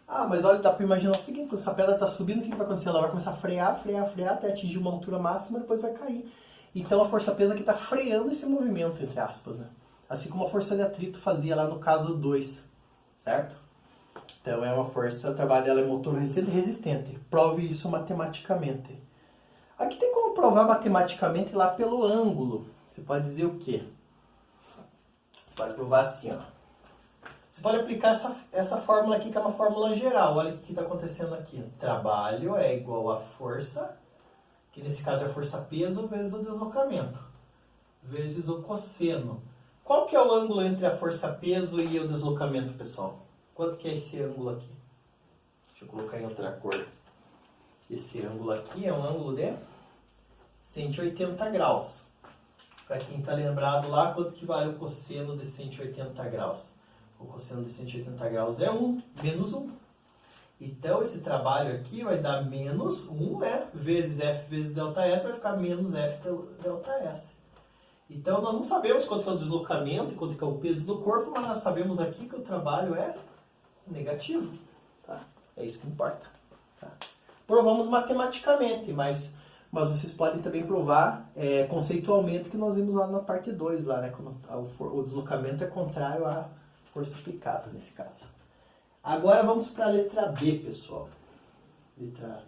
Ah, mas olha, dá para imaginar o seguinte, quando essa pedra está subindo, o que vai acontecer? Ela vai começar a frear, frear, frear, até atingir uma altura máxima e depois vai cair. Então a força-peso aqui está freando esse movimento, entre aspas, né? Assim como a força de atrito fazia lá no caso 2, certo? Então é uma força, o trabalho dela é motor resistente e resistente. Prove isso matematicamente. Aqui tem como provar matematicamente lá pelo ângulo. Você pode dizer o quê? Você pode provar assim, ó. Você pode aplicar essa fórmula aqui, que é uma fórmula geral. Olha o que está acontecendo aqui. Trabalho é igual a força, que nesse caso é força-peso, vezes o deslocamento, vezes o cosseno. Qual que é o ângulo entre a força-peso e o deslocamento, pessoal? Quanto que é esse ângulo aqui? Deixa eu colocar em outra cor. Esse ângulo aqui é um ângulo de 180 graus. Para quem está lembrado lá, quanto que vale o cosseno de 180 graus? O cosseno de 180 graus é 1, menos 1. Então, esse trabalho aqui vai dar menos 1, né? Vezes F vezes ΔS, vai ficar menos F ΔS. Então, nós não sabemos quanto é o deslocamento e quanto é o peso do corpo, mas nós sabemos aqui que o trabalho é negativo. Tá? É isso que importa. Tá? Provamos matematicamente, mas vocês podem também provar conceitualmente, que nós vimos lá na parte 2, lá, né? Quando o deslocamento é contrário à força aplicada, nesse caso. Agora vamos para a letra B, pessoal.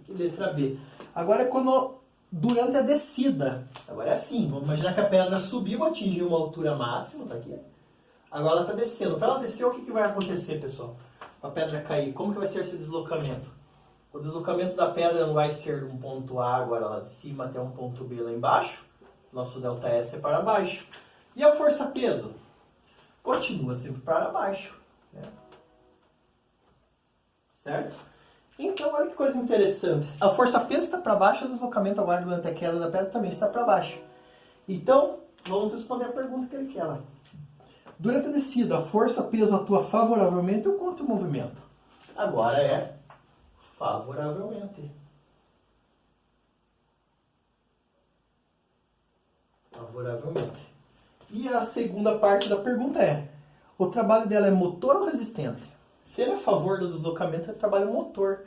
Letra B. Agora é quando, durante a descida. Agora é assim, vamos imaginar que a pedra subiu, atingiu uma altura máxima, tá aqui. Agora ela está descendo. Para ela descer, o que vai acontecer, pessoal? Para a pedra cair, como que vai ser esse deslocamento? O deslocamento da pedra não vai ser de um ponto A, agora lá de cima, até um ponto B lá embaixo. Nosso ΔS é para baixo. E a força-peso? Continua sempre para baixo, né? Certo? Então, olha que coisa interessante. A força-peso está para baixo, o deslocamento agora durante a queda da pedra também está para baixo. Então, vamos responder a pergunta que ele quer lá. Durante a descida, a força-peso atua favoravelmente ou contra o movimento? Agora é favoravelmente. Favoravelmente. E a segunda parte da pergunta é: o trabalho dela é motor ou resistente? Se ele é a favor do deslocamento, é trabalho motor.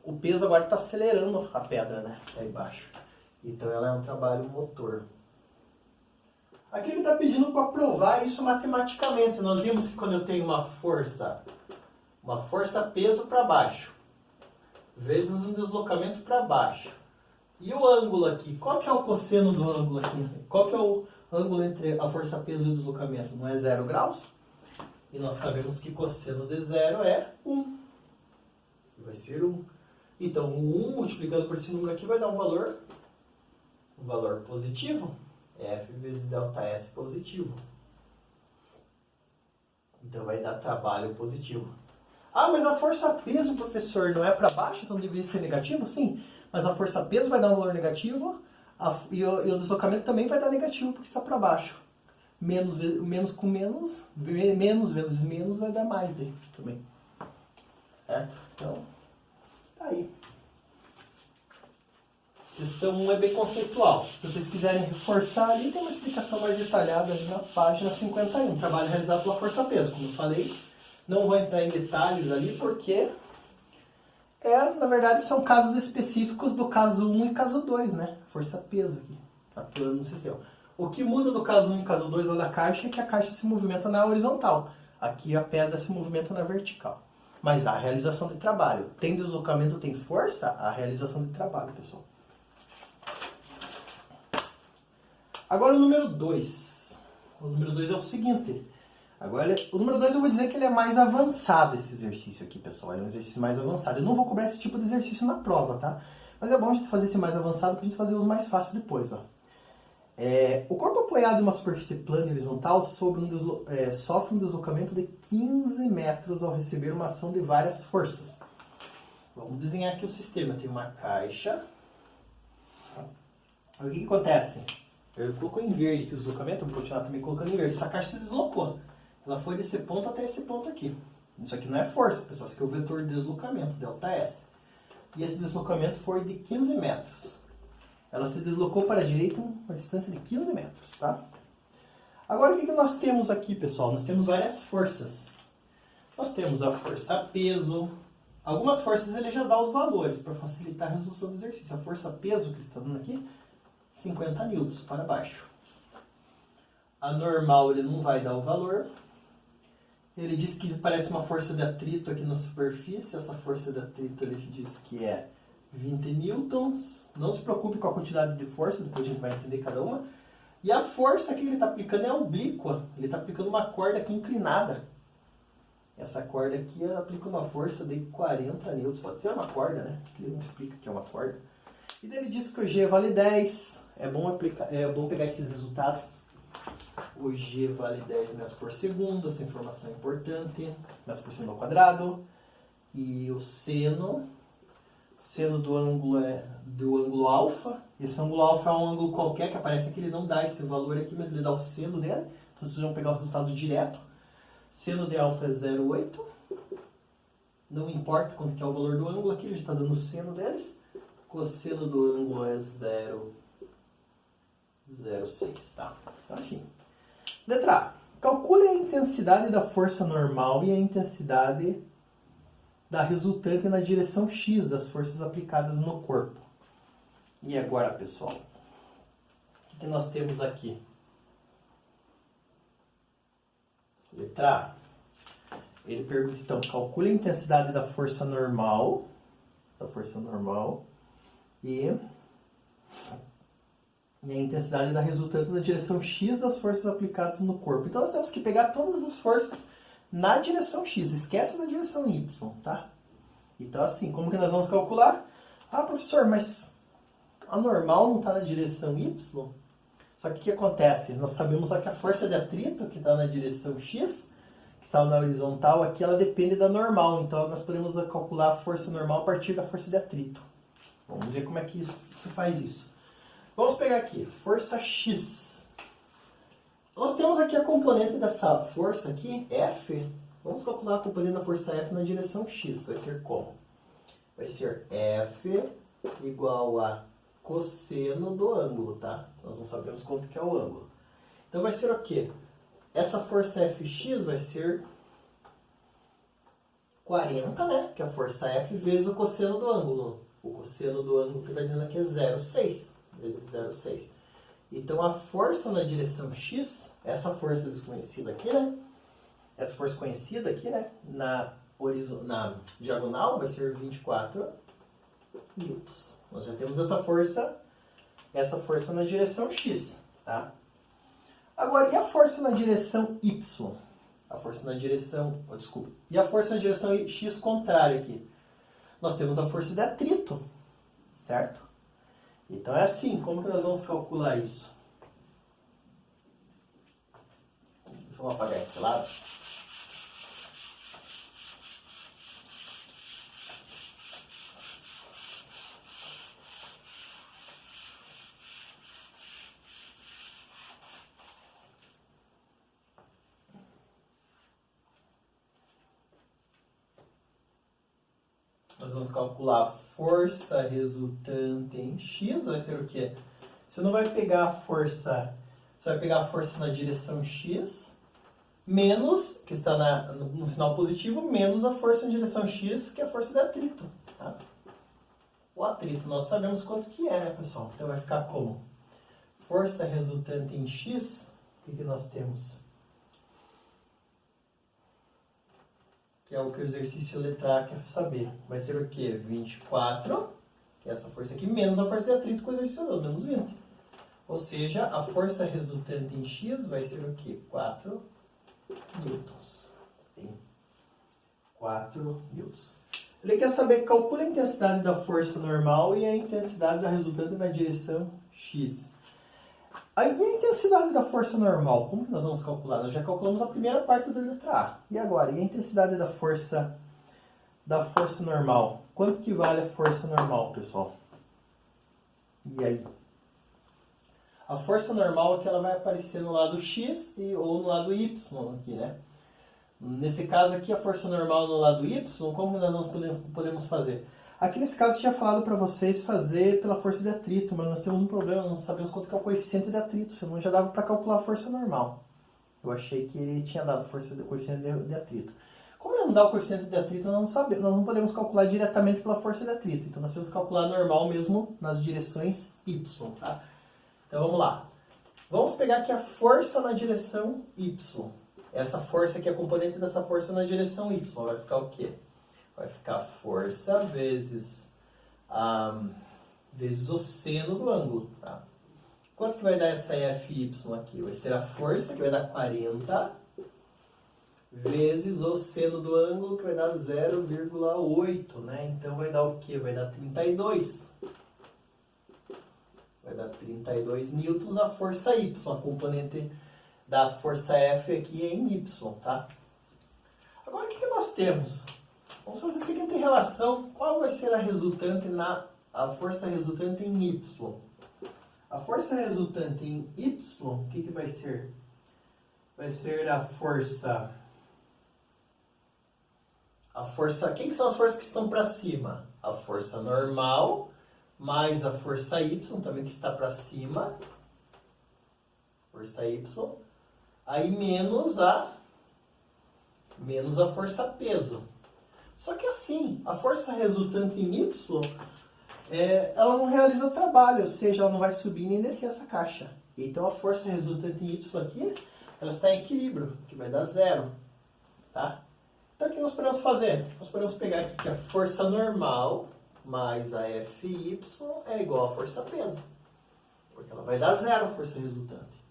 O peso agora está acelerando a pedra, né? Aí embaixo. Então ela é um trabalho motor. Aqui ele está pedindo para provar isso matematicamente. Nós vimos que quando eu tenho uma força peso para baixo, vezes um deslocamento para baixo. E o ângulo aqui? Qual que é o cosseno do ângulo aqui? Qual que é o ângulo entre a força peso e o deslocamento? Não é 0 graus? E nós sabemos que cosseno de 0 é 1. Vai ser 1. Então, o 1 multiplicado por esse número aqui vai dar um valor positivo. F vezes ΔS positivo. Então, vai dar trabalho positivo. Ah, mas a força-peso, professor, não é para baixo, então deveria ser negativo? Sim, mas a força-peso vai dar um valor negativo e o deslocamento também vai dar negativo porque está para baixo. Menos com menos, menos vezes menos vai dar mais daí também. Certo? Então, tá aí. Questão 1 é bem conceitual. Se vocês quiserem reforçar ali, tem uma explicação mais detalhada ali na página 51. Trabalho realizado pela força-peso, como eu falei. Não vou entrar em detalhes ali porque, na verdade, são casos específicos do caso 1 e caso 2, né? Força-peso aqui, atuando no sistema. O que muda do caso 1 e caso 2 lá da caixa é que a caixa se movimenta na horizontal. Aqui a pedra se movimenta na vertical. Mas há realização de trabalho. Tem deslocamento, tem força, há realização de trabalho, pessoal. Agora o número 2. O número 2 é o seguinte. Agora, o número 2 eu vou dizer que ele é mais avançado, esse exercício aqui, pessoal. É um exercício mais avançado. Eu não vou cobrar esse tipo de exercício na prova, tá? Mas é bom a gente fazer esse mais avançado para a gente fazer os mais fáceis depois, ó. O corpo apoiado em uma superfície plana e horizontal sofre um deslocamento de 15 metros ao receber uma ação de várias forças. Vamos desenhar aqui o sistema. Tem uma caixa. O que acontece? Ele colocou em verde aqui o deslocamento, eu vou continuar também colocando em verde. Essa caixa se deslocou. Ela foi desse ponto até esse ponto aqui. Isso aqui não é força, pessoal. Isso aqui é o vetor de deslocamento, ΔS. E esse deslocamento foi de 15 metros. Ela se deslocou para a direita uma distância de 15 metros, tá? Agora, o que nós temos aqui, pessoal? Nós temos várias forças. Nós temos a força peso. Algumas forças ele já dá os valores para facilitar a resolução do exercício. A força peso que ele está dando aqui, 50 newtons para baixo. A normal ele não vai dar o valor. Ele diz que parece uma força de atrito aqui na superfície. Essa força de atrito ele diz que é 20 newtons. Não se preocupe com a quantidade de força, depois a gente vai entender cada uma. E a força que ele está aplicando é oblíqua. Ele está aplicando uma corda aqui inclinada. Essa corda aqui aplica uma força de 40 newtons. Pode ser uma corda, né? Ele não explica que é uma corda. E daí ele diz que o G vale 10. É bom pegar esses resultados. O G vale 10 metros por segundo. Essa informação é importante. Metros por segundo ao quadrado. E o seno do ângulo alfa. Esse ângulo alfa é um ângulo qualquer que aparece aqui. Ele não dá esse valor aqui, mas ele dá o seno dele. Então vocês vão pegar o resultado direto. Seno de alfa é 0,8. Não importa quanto que é o valor do ângulo aqui, ele já está dando o seno deles. Cosseno do ângulo é 0,06, tá? Então assim. Letra A. Calcule a intensidade da força normal e a intensidade da resultante na direção X das forças aplicadas no corpo. E agora, pessoal? O que nós temos aqui? Letra A. Ele pergunta, então, calcule a intensidade da força normal. E a intensidade da resultante na direção X das forças aplicadas no corpo. Então, nós temos que pegar todas as forças na direção X. Esquece da direção Y, tá? Então, assim, como que nós vamos calcular? Ah, professor, mas a normal não está na direção Y? Só que o que acontece? Nós sabemos que a força de atrito, que está na direção X, que está na horizontal, aqui ela depende da normal. Então, nós podemos calcular a força normal a partir da força de atrito. Vamos ver como é que se faz isso. Vamos pegar aqui, força X. Nós temos aqui a componente dessa força aqui, F. Vamos calcular a componente da força F na direção X. Vai ser como? Vai ser F igual a cosseno do ângulo, tá? Nós não sabemos quanto que é o ângulo. Então vai ser o quê? Essa força Fx vai ser 40, né? Que é a força F vezes o cosseno do ângulo. O cosseno do ângulo que está dizendo aqui é 0,6 vezes 0,6. Então a força na direção X, essa força desconhecida aqui, né? Essa força conhecida aqui, né? Na diagonal vai ser 24 newtons. Nós já temos essa força na direção X, tá? Agora, e a força na direção Y? A força na direção... Oh, desculpa. E a força na direção X contrária aqui? Nós temos a força de atrito, certo? Então é assim, como que nós vamos calcular isso? Vamos apagar esse lado. Nós vamos calcular a força resultante em X, vai ser o quê? Você não vai pegar a força, você vai pegar a força na direção X, menos, que está no sinal positivo, menos a força na direção X, que é a força de atrito, tá? O atrito, nós sabemos quanto que é, né, pessoal? Então vai ficar como? Força resultante em X, o que nós temos? Que é o que o exercício letra A quer saber. Vai ser o quê? 24, que é essa força aqui, menos a força de atrito com o exercício, menos 20. Ou seja, a força resultante em X vai ser o quê? 4 newtons. Tem 4 newtons. Ele quer saber, calcula a intensidade da força normal e a intensidade da resultante na direção X. E a intensidade da força normal, como que nós vamos calcular? Nós já calculamos a primeira parte da letra A. E agora, e a intensidade da força normal? Quanto que vale a força normal, pessoal? E aí? A força normal é que ela vai aparecer no lado X ou no lado Y aqui, né? Nesse caso aqui, a força normal no lado Y, como nós podemos fazer? Aqui nesse caso eu tinha falado para vocês fazer pela força de atrito, mas nós temos um problema, nós não sabemos quanto que é o coeficiente de atrito, senão já dava para calcular a força normal. Eu achei que ele tinha dado coeficiente de atrito. Como ele não dá o coeficiente de atrito, nós não podemos calcular diretamente pela força de atrito, então nós temos que calcular normal mesmo nas direções Y, tá? Então vamos lá. Vamos pegar aqui a força na direção Y. Essa força aqui, a componente dessa força na direção Y, vai ficar o quê? Vai ficar força vezes o seno do ângulo, tá? Quanto que vai dar essa FY aqui? Vai ser a força, que vai dar 40, vezes o seno do ângulo, que vai dar 0,8, né? Então vai dar o quê? Vai dar 32. Vai dar 32 newtons a força Y, a componente da força F aqui é em Y, tá? Agora o que nós temos? Vamos fazer a seguinte relação. Qual vai ser a resultante a força resultante em Y? A força resultante em Y, o que vai ser? Vai ser a força... Quem que são as forças que estão para cima? A força normal mais a força Y, também que está para cima. Força Y. Aí menos a força peso. Só que assim, a força resultante em Y, ela não realiza trabalho, ou seja, ela não vai subir nem descer essa caixa. Então a força resultante em Y aqui, ela está em equilíbrio, que vai dar 0. Tá? Então o que nós podemos fazer? Nós podemos pegar aqui que a força normal mais a Fy é igual a força peso. Porque ela vai dar 0 a força resultante.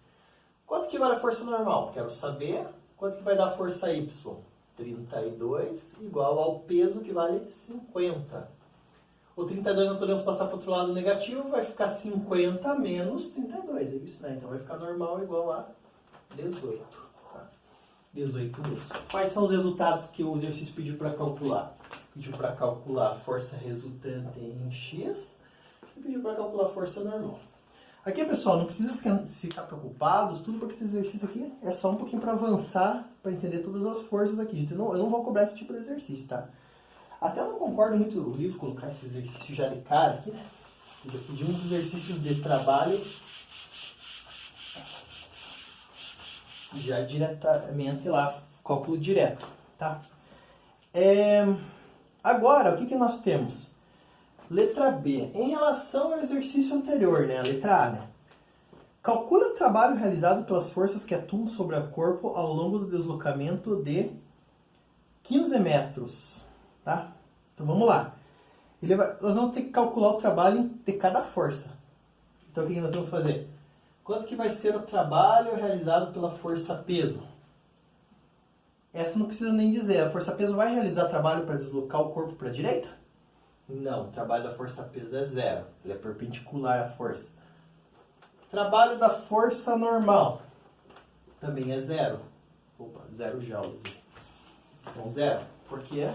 Quanto que vale a força normal? Quero saber. Quanto que vai dar a força Y? 32 igual ao peso, que vale 50. O 32 nós podemos passar para o outro lado negativo, vai ficar 50 menos 32. É isso, né? Então vai ficar normal igual a 18. Tá? 18 newtons. Quais são os resultados que o exercício pediu para calcular? Pediu para calcular a força resultante em X e pediu para calcular a força normal. Aqui, pessoal, não precisa ficar preocupados, tudo porque esse exercício aqui é só um pouquinho para avançar, para entender todas as forças aqui. Eu não vou cobrar esse tipo de exercício, tá? Até eu não concordo muito no livro colocar esse exercício já de cara aqui, né? Eu pedi uns exercícios de trabalho já diretamente lá, cálculo direto, tá? Agora, o que nós temos? Letra B. Em relação ao exercício anterior, né? A letra A, né? Calcule o trabalho realizado pelas forças que atuam sobre o corpo ao longo do deslocamento de 15 metros. Tá? Então vamos lá. Nós vamos ter que calcular o trabalho de cada força. Então o que nós vamos fazer? Quanto que vai ser o trabalho realizado pela força peso? Essa não precisa nem dizer. A força peso vai realizar trabalho para deslocar o corpo para a direita? Não, o trabalho da força peso é 0. Ele é perpendicular à força. Trabalho da força normal também é 0. Opa, 0 joules. São 0. Por quê?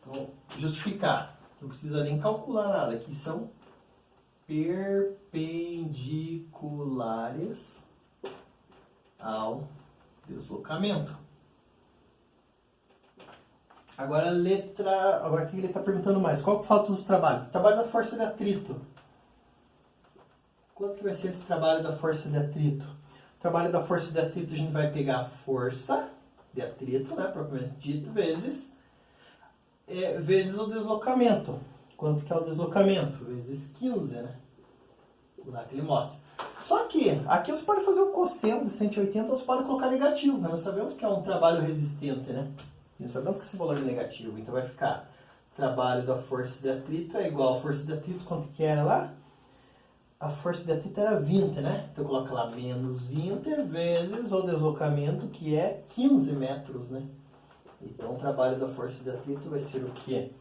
Então, justificar. Não precisa nem calcular nada. Aqui são perpendiculares ao deslocamento. Agora o que ele está perguntando mais? Qual que falta dos trabalhos? O trabalho da força de atrito. Quanto que vai ser esse trabalho da força de atrito? O trabalho da força de atrito a gente vai pegar a força de atrito, né, propriamente dito, vezes o deslocamento. Quanto que é o deslocamento? Vezes 15, né? Lá que ele mostra. Só que aqui você pode fazer o cosseno de 180 ou você pode colocar negativo, né? Nós sabemos que é um trabalho resistente, né? Nós sabemos que esse valor é negativo, então vai ficar trabalho da força de atrito é igual a força de atrito, quanto que era lá? A força de atrito era 20, né? Então coloca lá menos 20 vezes o deslocamento, que é 15 metros, né? Então o trabalho da força de atrito vai ser o quê?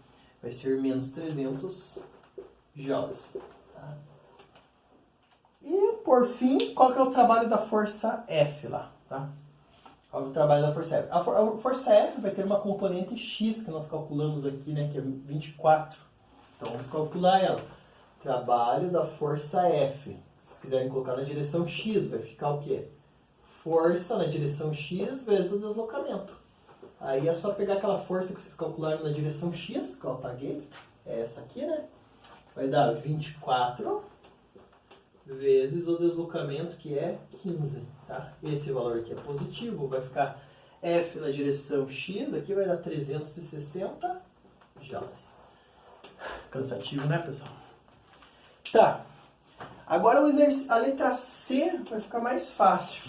Vai ser menos 300 joules. Tá? E por fim, qual que é o trabalho da força F lá? Tá? O trabalho da força F. A força F vai ter uma componente X que nós calculamos aqui, né, que é 24. Então vamos calcular ela. Trabalho da força F. quiserem colocar na direção X, vai ficar o quê? Força na direção X vezes o deslocamento. Aí é só pegar aquela força que vocês calcularam na direção X, que eu apaguei, é essa aqui, né? Vai dar 24 vezes o deslocamento, que é 15, tá? Esse valor aqui é positivo, vai ficar F na direção X, aqui vai dar 360 joules. Cansativo, né, pessoal? Tá. Agora a letra C vai ficar mais fácil.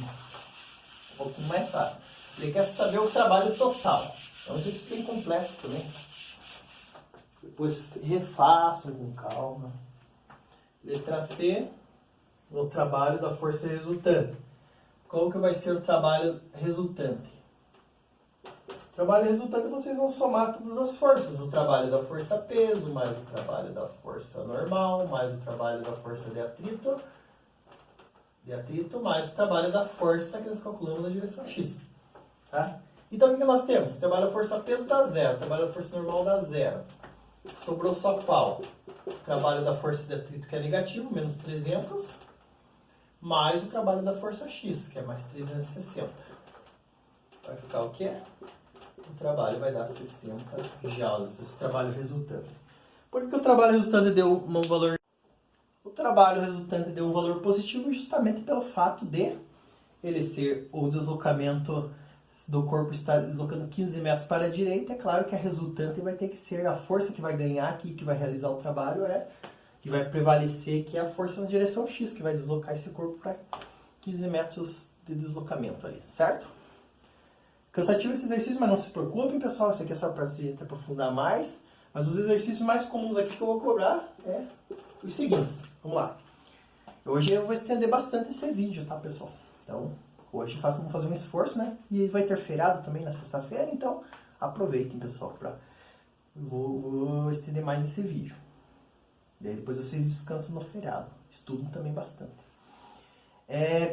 Um pouquinho mais fácil. Ele quer saber o trabalho total. É um exercício bem completo também. Depois refaçam com calma. Letra C, o trabalho da força resultante. Qual que vai ser o trabalho resultante? O trabalho resultante vocês vão somar todas as forças. O trabalho da força peso, mais o trabalho da força normal, mais o trabalho da força de atrito, mais o trabalho da força que nós calculamos na direção X. Tá? Então o que nós temos? O trabalho da força peso dá zero, o trabalho da força normal dá zero. Sobrou só qual? O trabalho da força de atrito, que é negativo, menos 300, mais o trabalho da força X, que é mais 360. Vai ficar o quê? O trabalho vai dar 60 joules, esse trabalho resultante. Por que o trabalho resultante deu um valor? O trabalho resultante deu um valor positivo justamente pelo fato de ele ser o deslocamento do corpo está deslocando 15 metros para a direita. É claro que a resultante vai ter que ser a força que vai ganhar aqui, que vai realizar o trabalho, que vai prevalecer, que é a força na direção X, que vai deslocar esse corpo para 15 metros de deslocamento ali, certo? Cansativo esse exercício, mas não se preocupem, pessoal, isso aqui é só para a gente aprofundar mais. Mas os exercícios mais comuns aqui que eu vou cobrar é os seguintes. Vamos lá. Hoje eu vou estender bastante esse vídeo, tá, pessoal? Então, hoje vou fazer um esforço, né? E vai ter feriado também na sexta-feira, então aproveitem, pessoal, vou estender mais esse vídeo. E aí depois vocês descansam no feriado. Estudem também bastante.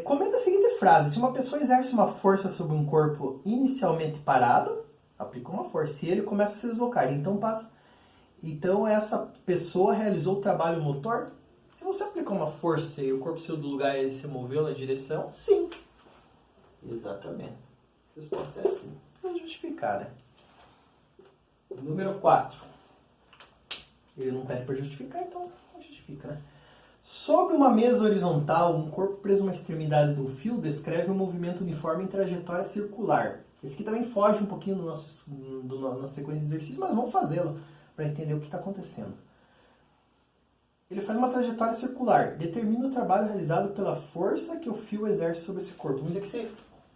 Comenta a seguinte frase: se uma pessoa exerce uma força sobre um corpo inicialmente parado, aplica uma força, e ele começa a se deslocar, então essa pessoa realizou o trabalho motor? Se você aplicou uma força e o corpo saiu do lugar e ele se moveu na direção, sim. Exatamente. A resposta é sim. Vamos justificar, né? Número 4. Ele não pede para justificar, então não justifica, né? Sobre uma mesa horizontal, um corpo preso a uma extremidade do fio descreve um movimento uniforme em trajetória circular. Esse aqui também foge um pouquinho da nossa sequência de exercícios, mas vamos fazê-lo para entender o que está acontecendo. Ele faz uma trajetória circular. Determina o trabalho realizado pela força que o fio exerce sobre esse corpo. Vamos dizer que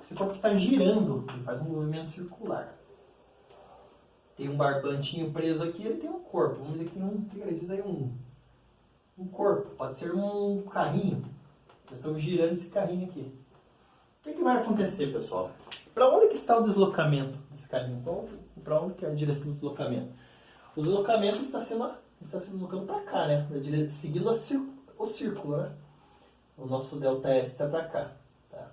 esse corpo está girando, ele faz um movimento circular. Tem um barbantinho preso aqui, ele tem um corpo. Vamos dizer que tem um, o que ele diz aí? Um corpo. Pode ser um carrinho. Nós estamos girando esse carrinho aqui. O que vai acontecer, pessoal? Para onde que está o deslocamento desse carrinho? Para onde que é a direção do deslocamento? O deslocamento está se deslocando para cá, né? Seguindo o círculo, né? O nosso ΔS está para cá. Tá?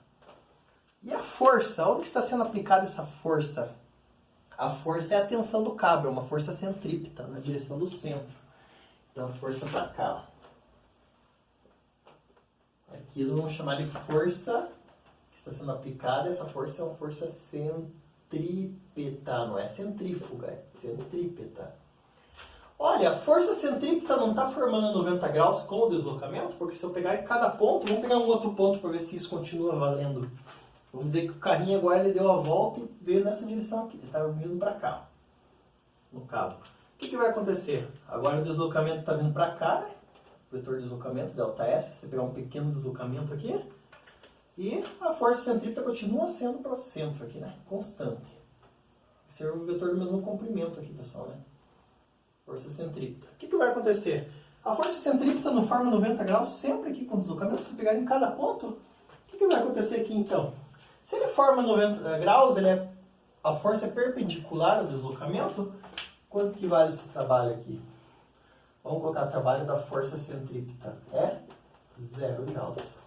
E a força? Onde está sendo aplicada essa força? A força é a tensão do cabo, é uma força centrípeta, na direção do centro. Então a força para cá. Ó. Aqui nós vamos chamar de força que está sendo aplicada. Essa força é uma força centrípeta, não é centrífuga, é centrípeta. Olha, a força centrípeta não está formando 90 graus com o deslocamento, porque se eu pegar em cada ponto, vamos pegar um outro ponto para ver se isso continua valendo. Vamos dizer que o carrinho agora ele deu a volta e veio nessa direção aqui, ele está vindo para cá, no cabo. O que vai acontecer? Agora o deslocamento está vindo para cá, né? O vetor de deslocamento, ΔS, você pegar um pequeno deslocamento aqui, e a força centrípeta continua sendo para o centro aqui, né? Constante. Esse é o vetor do mesmo comprimento aqui, pessoal, né? Força centrípeta. O que vai acontecer? A força centrípeta não forma 90 graus sempre aqui com o deslocamento. Se você pegar em cada ponto, o que vai acontecer aqui então? Se ele forma 90 graus, a força é perpendicular ao deslocamento. Quanto que vale esse trabalho aqui? Vamos colocar o trabalho da força centrípeta. É 0 joules.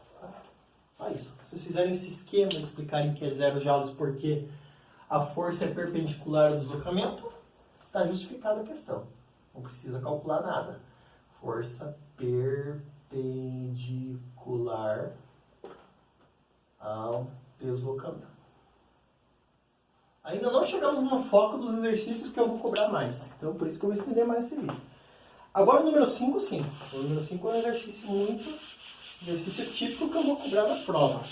Só isso. Se vocês fizerem esse esquema de explicarem que é 0 joules porque a força é perpendicular ao deslocamento, está justificada a questão. Não precisa calcular nada. Força perpendicular perpendicular ao deslocamento. Ainda não chegamos no foco dos exercícios que eu vou cobrar mais. Então, por isso que eu vou estender mais esse vídeo. Agora, o número 5, sim. O número 5 é um exercício típico que eu vou cobrar na prova.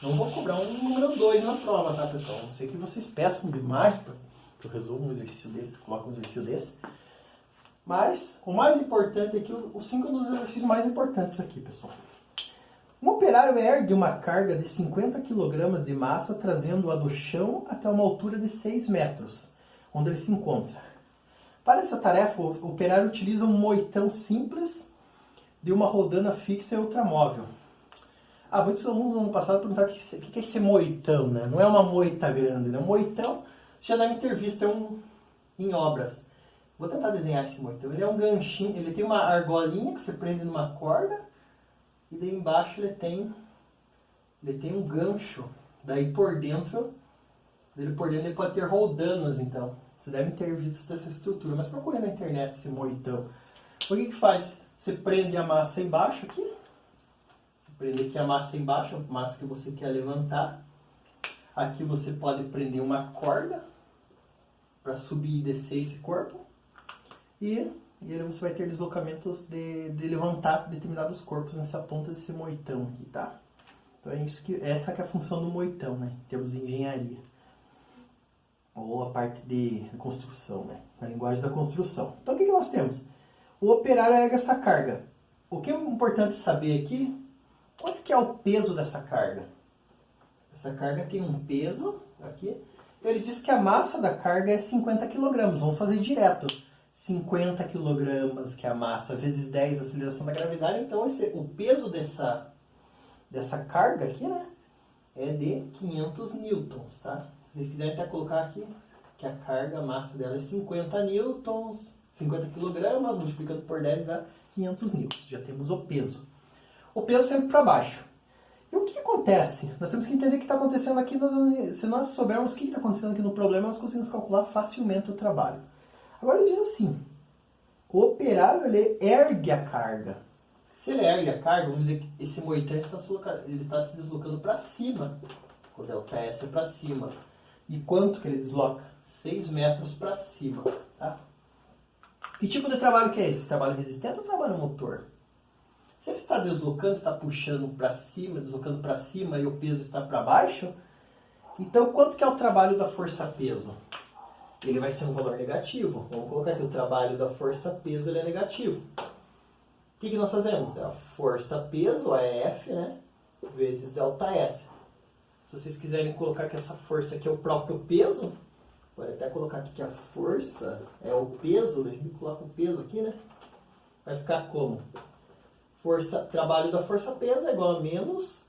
Não vou cobrar um número 2 na prova, tá, pessoal? A não ser que vocês peçam demais para que eu resolva um exercício desse, coloque um exercício desse. Mas, o mais importante é que os 5 é um dos exercícios mais importantes aqui, pessoal. Um operário ergue uma carga de 50 kg de massa, trazendo-a do chão até uma altura de 6 metros, onde ele se encontra. Para essa tarefa, o operário utiliza um moitão simples de uma rodana fixa e outra móvel. Muitos alunos no ano passado perguntaram o que é esse moitão, né? Não é uma moita grande, né? Um moitão, já dá entrevista em obras. Vou tentar desenhar esse moitão. Ele é um ganchinho, ele tem uma argolinha que você prende numa corda, e daí embaixo ele tem um gancho. Daí por dentro ele pode ter roldanas, então. Você deve ter visto essa estrutura, mas procure na internet esse moitão. O que faz? Você prende a massa embaixo aqui. Você prende aqui a massa embaixo, a massa que você quer levantar. Aqui você pode prender uma corda para subir e descer esse corpo. E você vai ter deslocamentos de levantar determinados corpos nessa ponta desse moitão aqui, tá? Então essa que é a função do moitão, né? Em termos de engenharia. Ou a parte de construção, né? Na linguagem da construção. Então o que nós temos? O operário ergue essa carga. O que é importante saber aqui, quanto que é o peso dessa carga? Essa carga tem um peso aqui. Ele diz que a massa da carga é 50 kg. Vamos fazer direto. 50 kg, que é a massa, vezes 10 a aceleração da gravidade. Então, o peso dessa carga aqui, né, é de 500 newtons, tá? Se vocês quiserem até colocar aqui que a carga, a massa dela é 50 newtons, 50 kg, multiplicando por 10 dá 500 newtons. Já temos o peso. O peso sempre para baixo. E o que acontece? Nós temos que entender o que está acontecendo aqui. Se nós soubermos o que está acontecendo aqui no problema, nós conseguimos calcular facilmente o trabalho. Agora ele diz assim, o operário ele ergue a carga. Se ele ergue a carga, vamos dizer que esse moitão ele está se deslocando para cima. O delta S é para cima. E quanto que ele desloca? 6 metros para cima. Tá? Que tipo de trabalho que é esse? Trabalho resistente ou trabalho motor? Se ele está deslocando, está puxando para cima, deslocando para cima e o peso está para baixo, então quanto que é o trabalho da força-peso? Ele vai ser um valor negativo. Vamos colocar aqui o trabalho da força-peso, ele é negativo. O que nós fazemos? É a força-peso, a F, né? Vezes ΔS. Se vocês quiserem colocar que essa força aqui é o próprio peso, pode até colocar aqui que a força é o peso, a gente coloca o peso aqui, né? Vai ficar como? Trabalho da força-peso é igual a menos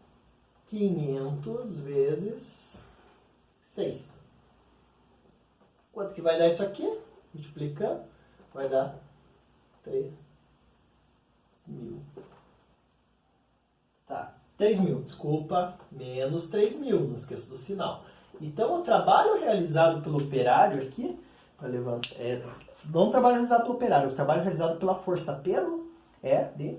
500 vezes 6. Quanto que vai dar isso aqui? Multiplicando, vai dar 3.000. Tá, 3.000, desculpa, menos 3.000, não esqueça do sinal. Então, o trabalho realizado pelo operário aqui, para levantar, não o trabalho realizado pelo operário, o trabalho realizado pela força-peso é de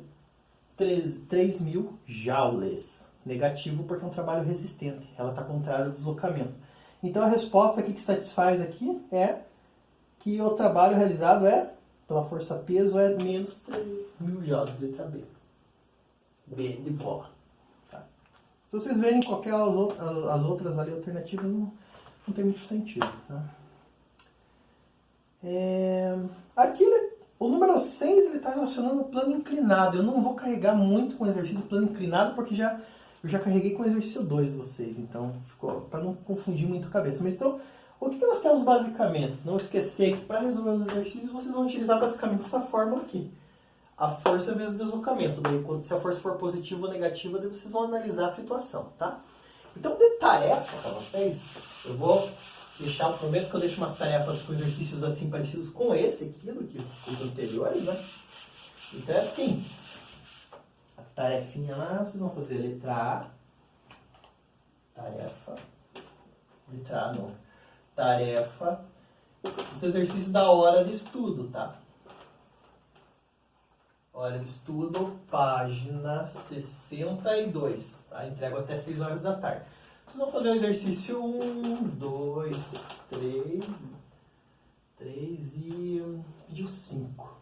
3.000 joules. Negativo porque é um trabalho resistente, ela está contrária ao deslocamento. Então a resposta aqui que satisfaz aqui é que o trabalho realizado pela força-peso é menos 3.000 joules, letra B. B de bola. Tá? Se vocês verem qualquer as outras ali alternativas, não tem muito sentido. Tá? Aqui o número 6 está relacionando o plano inclinado. Eu não vou carregar muito com o exercício do plano inclinado porque eu já carreguei com o exercício 2 de vocês, então ficou para não confundir muito a cabeça. Mas então, o que nós temos basicamente? Não esquecer que para resolver os exercícios vocês vão utilizar basicamente essa fórmula aqui. A força vezes o deslocamento. Daí, se a força for positiva ou negativa, daí vocês vão analisar a situação, tá? Então, de tarefa para vocês, eu vou deixar, prometo que eu deixo umas tarefas com exercícios assim parecidos com esse aqui, do que os anteriores, né? Então é assim. Tarefinha lá, vocês vão fazer letra A, tarefa, letra A não, tarefa, esse exercício da hora de estudo, tá? Hora de estudo, página 62. Tá? Entrego até 6 horas da tarde. Vocês vão fazer o exercício 1, 2, 3 e pediu 5.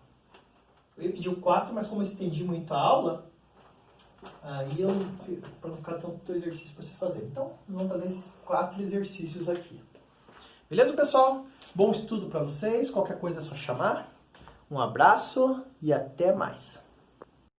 Eu ia pedir o 4, mas como eu estendi muito a aula, aí para não ficar tanto exercício para vocês fazerem. Então, vocês vão fazer esses 4 exercícios aqui. Beleza, pessoal? Bom estudo para vocês. Qualquer coisa é só chamar. Um abraço e até mais.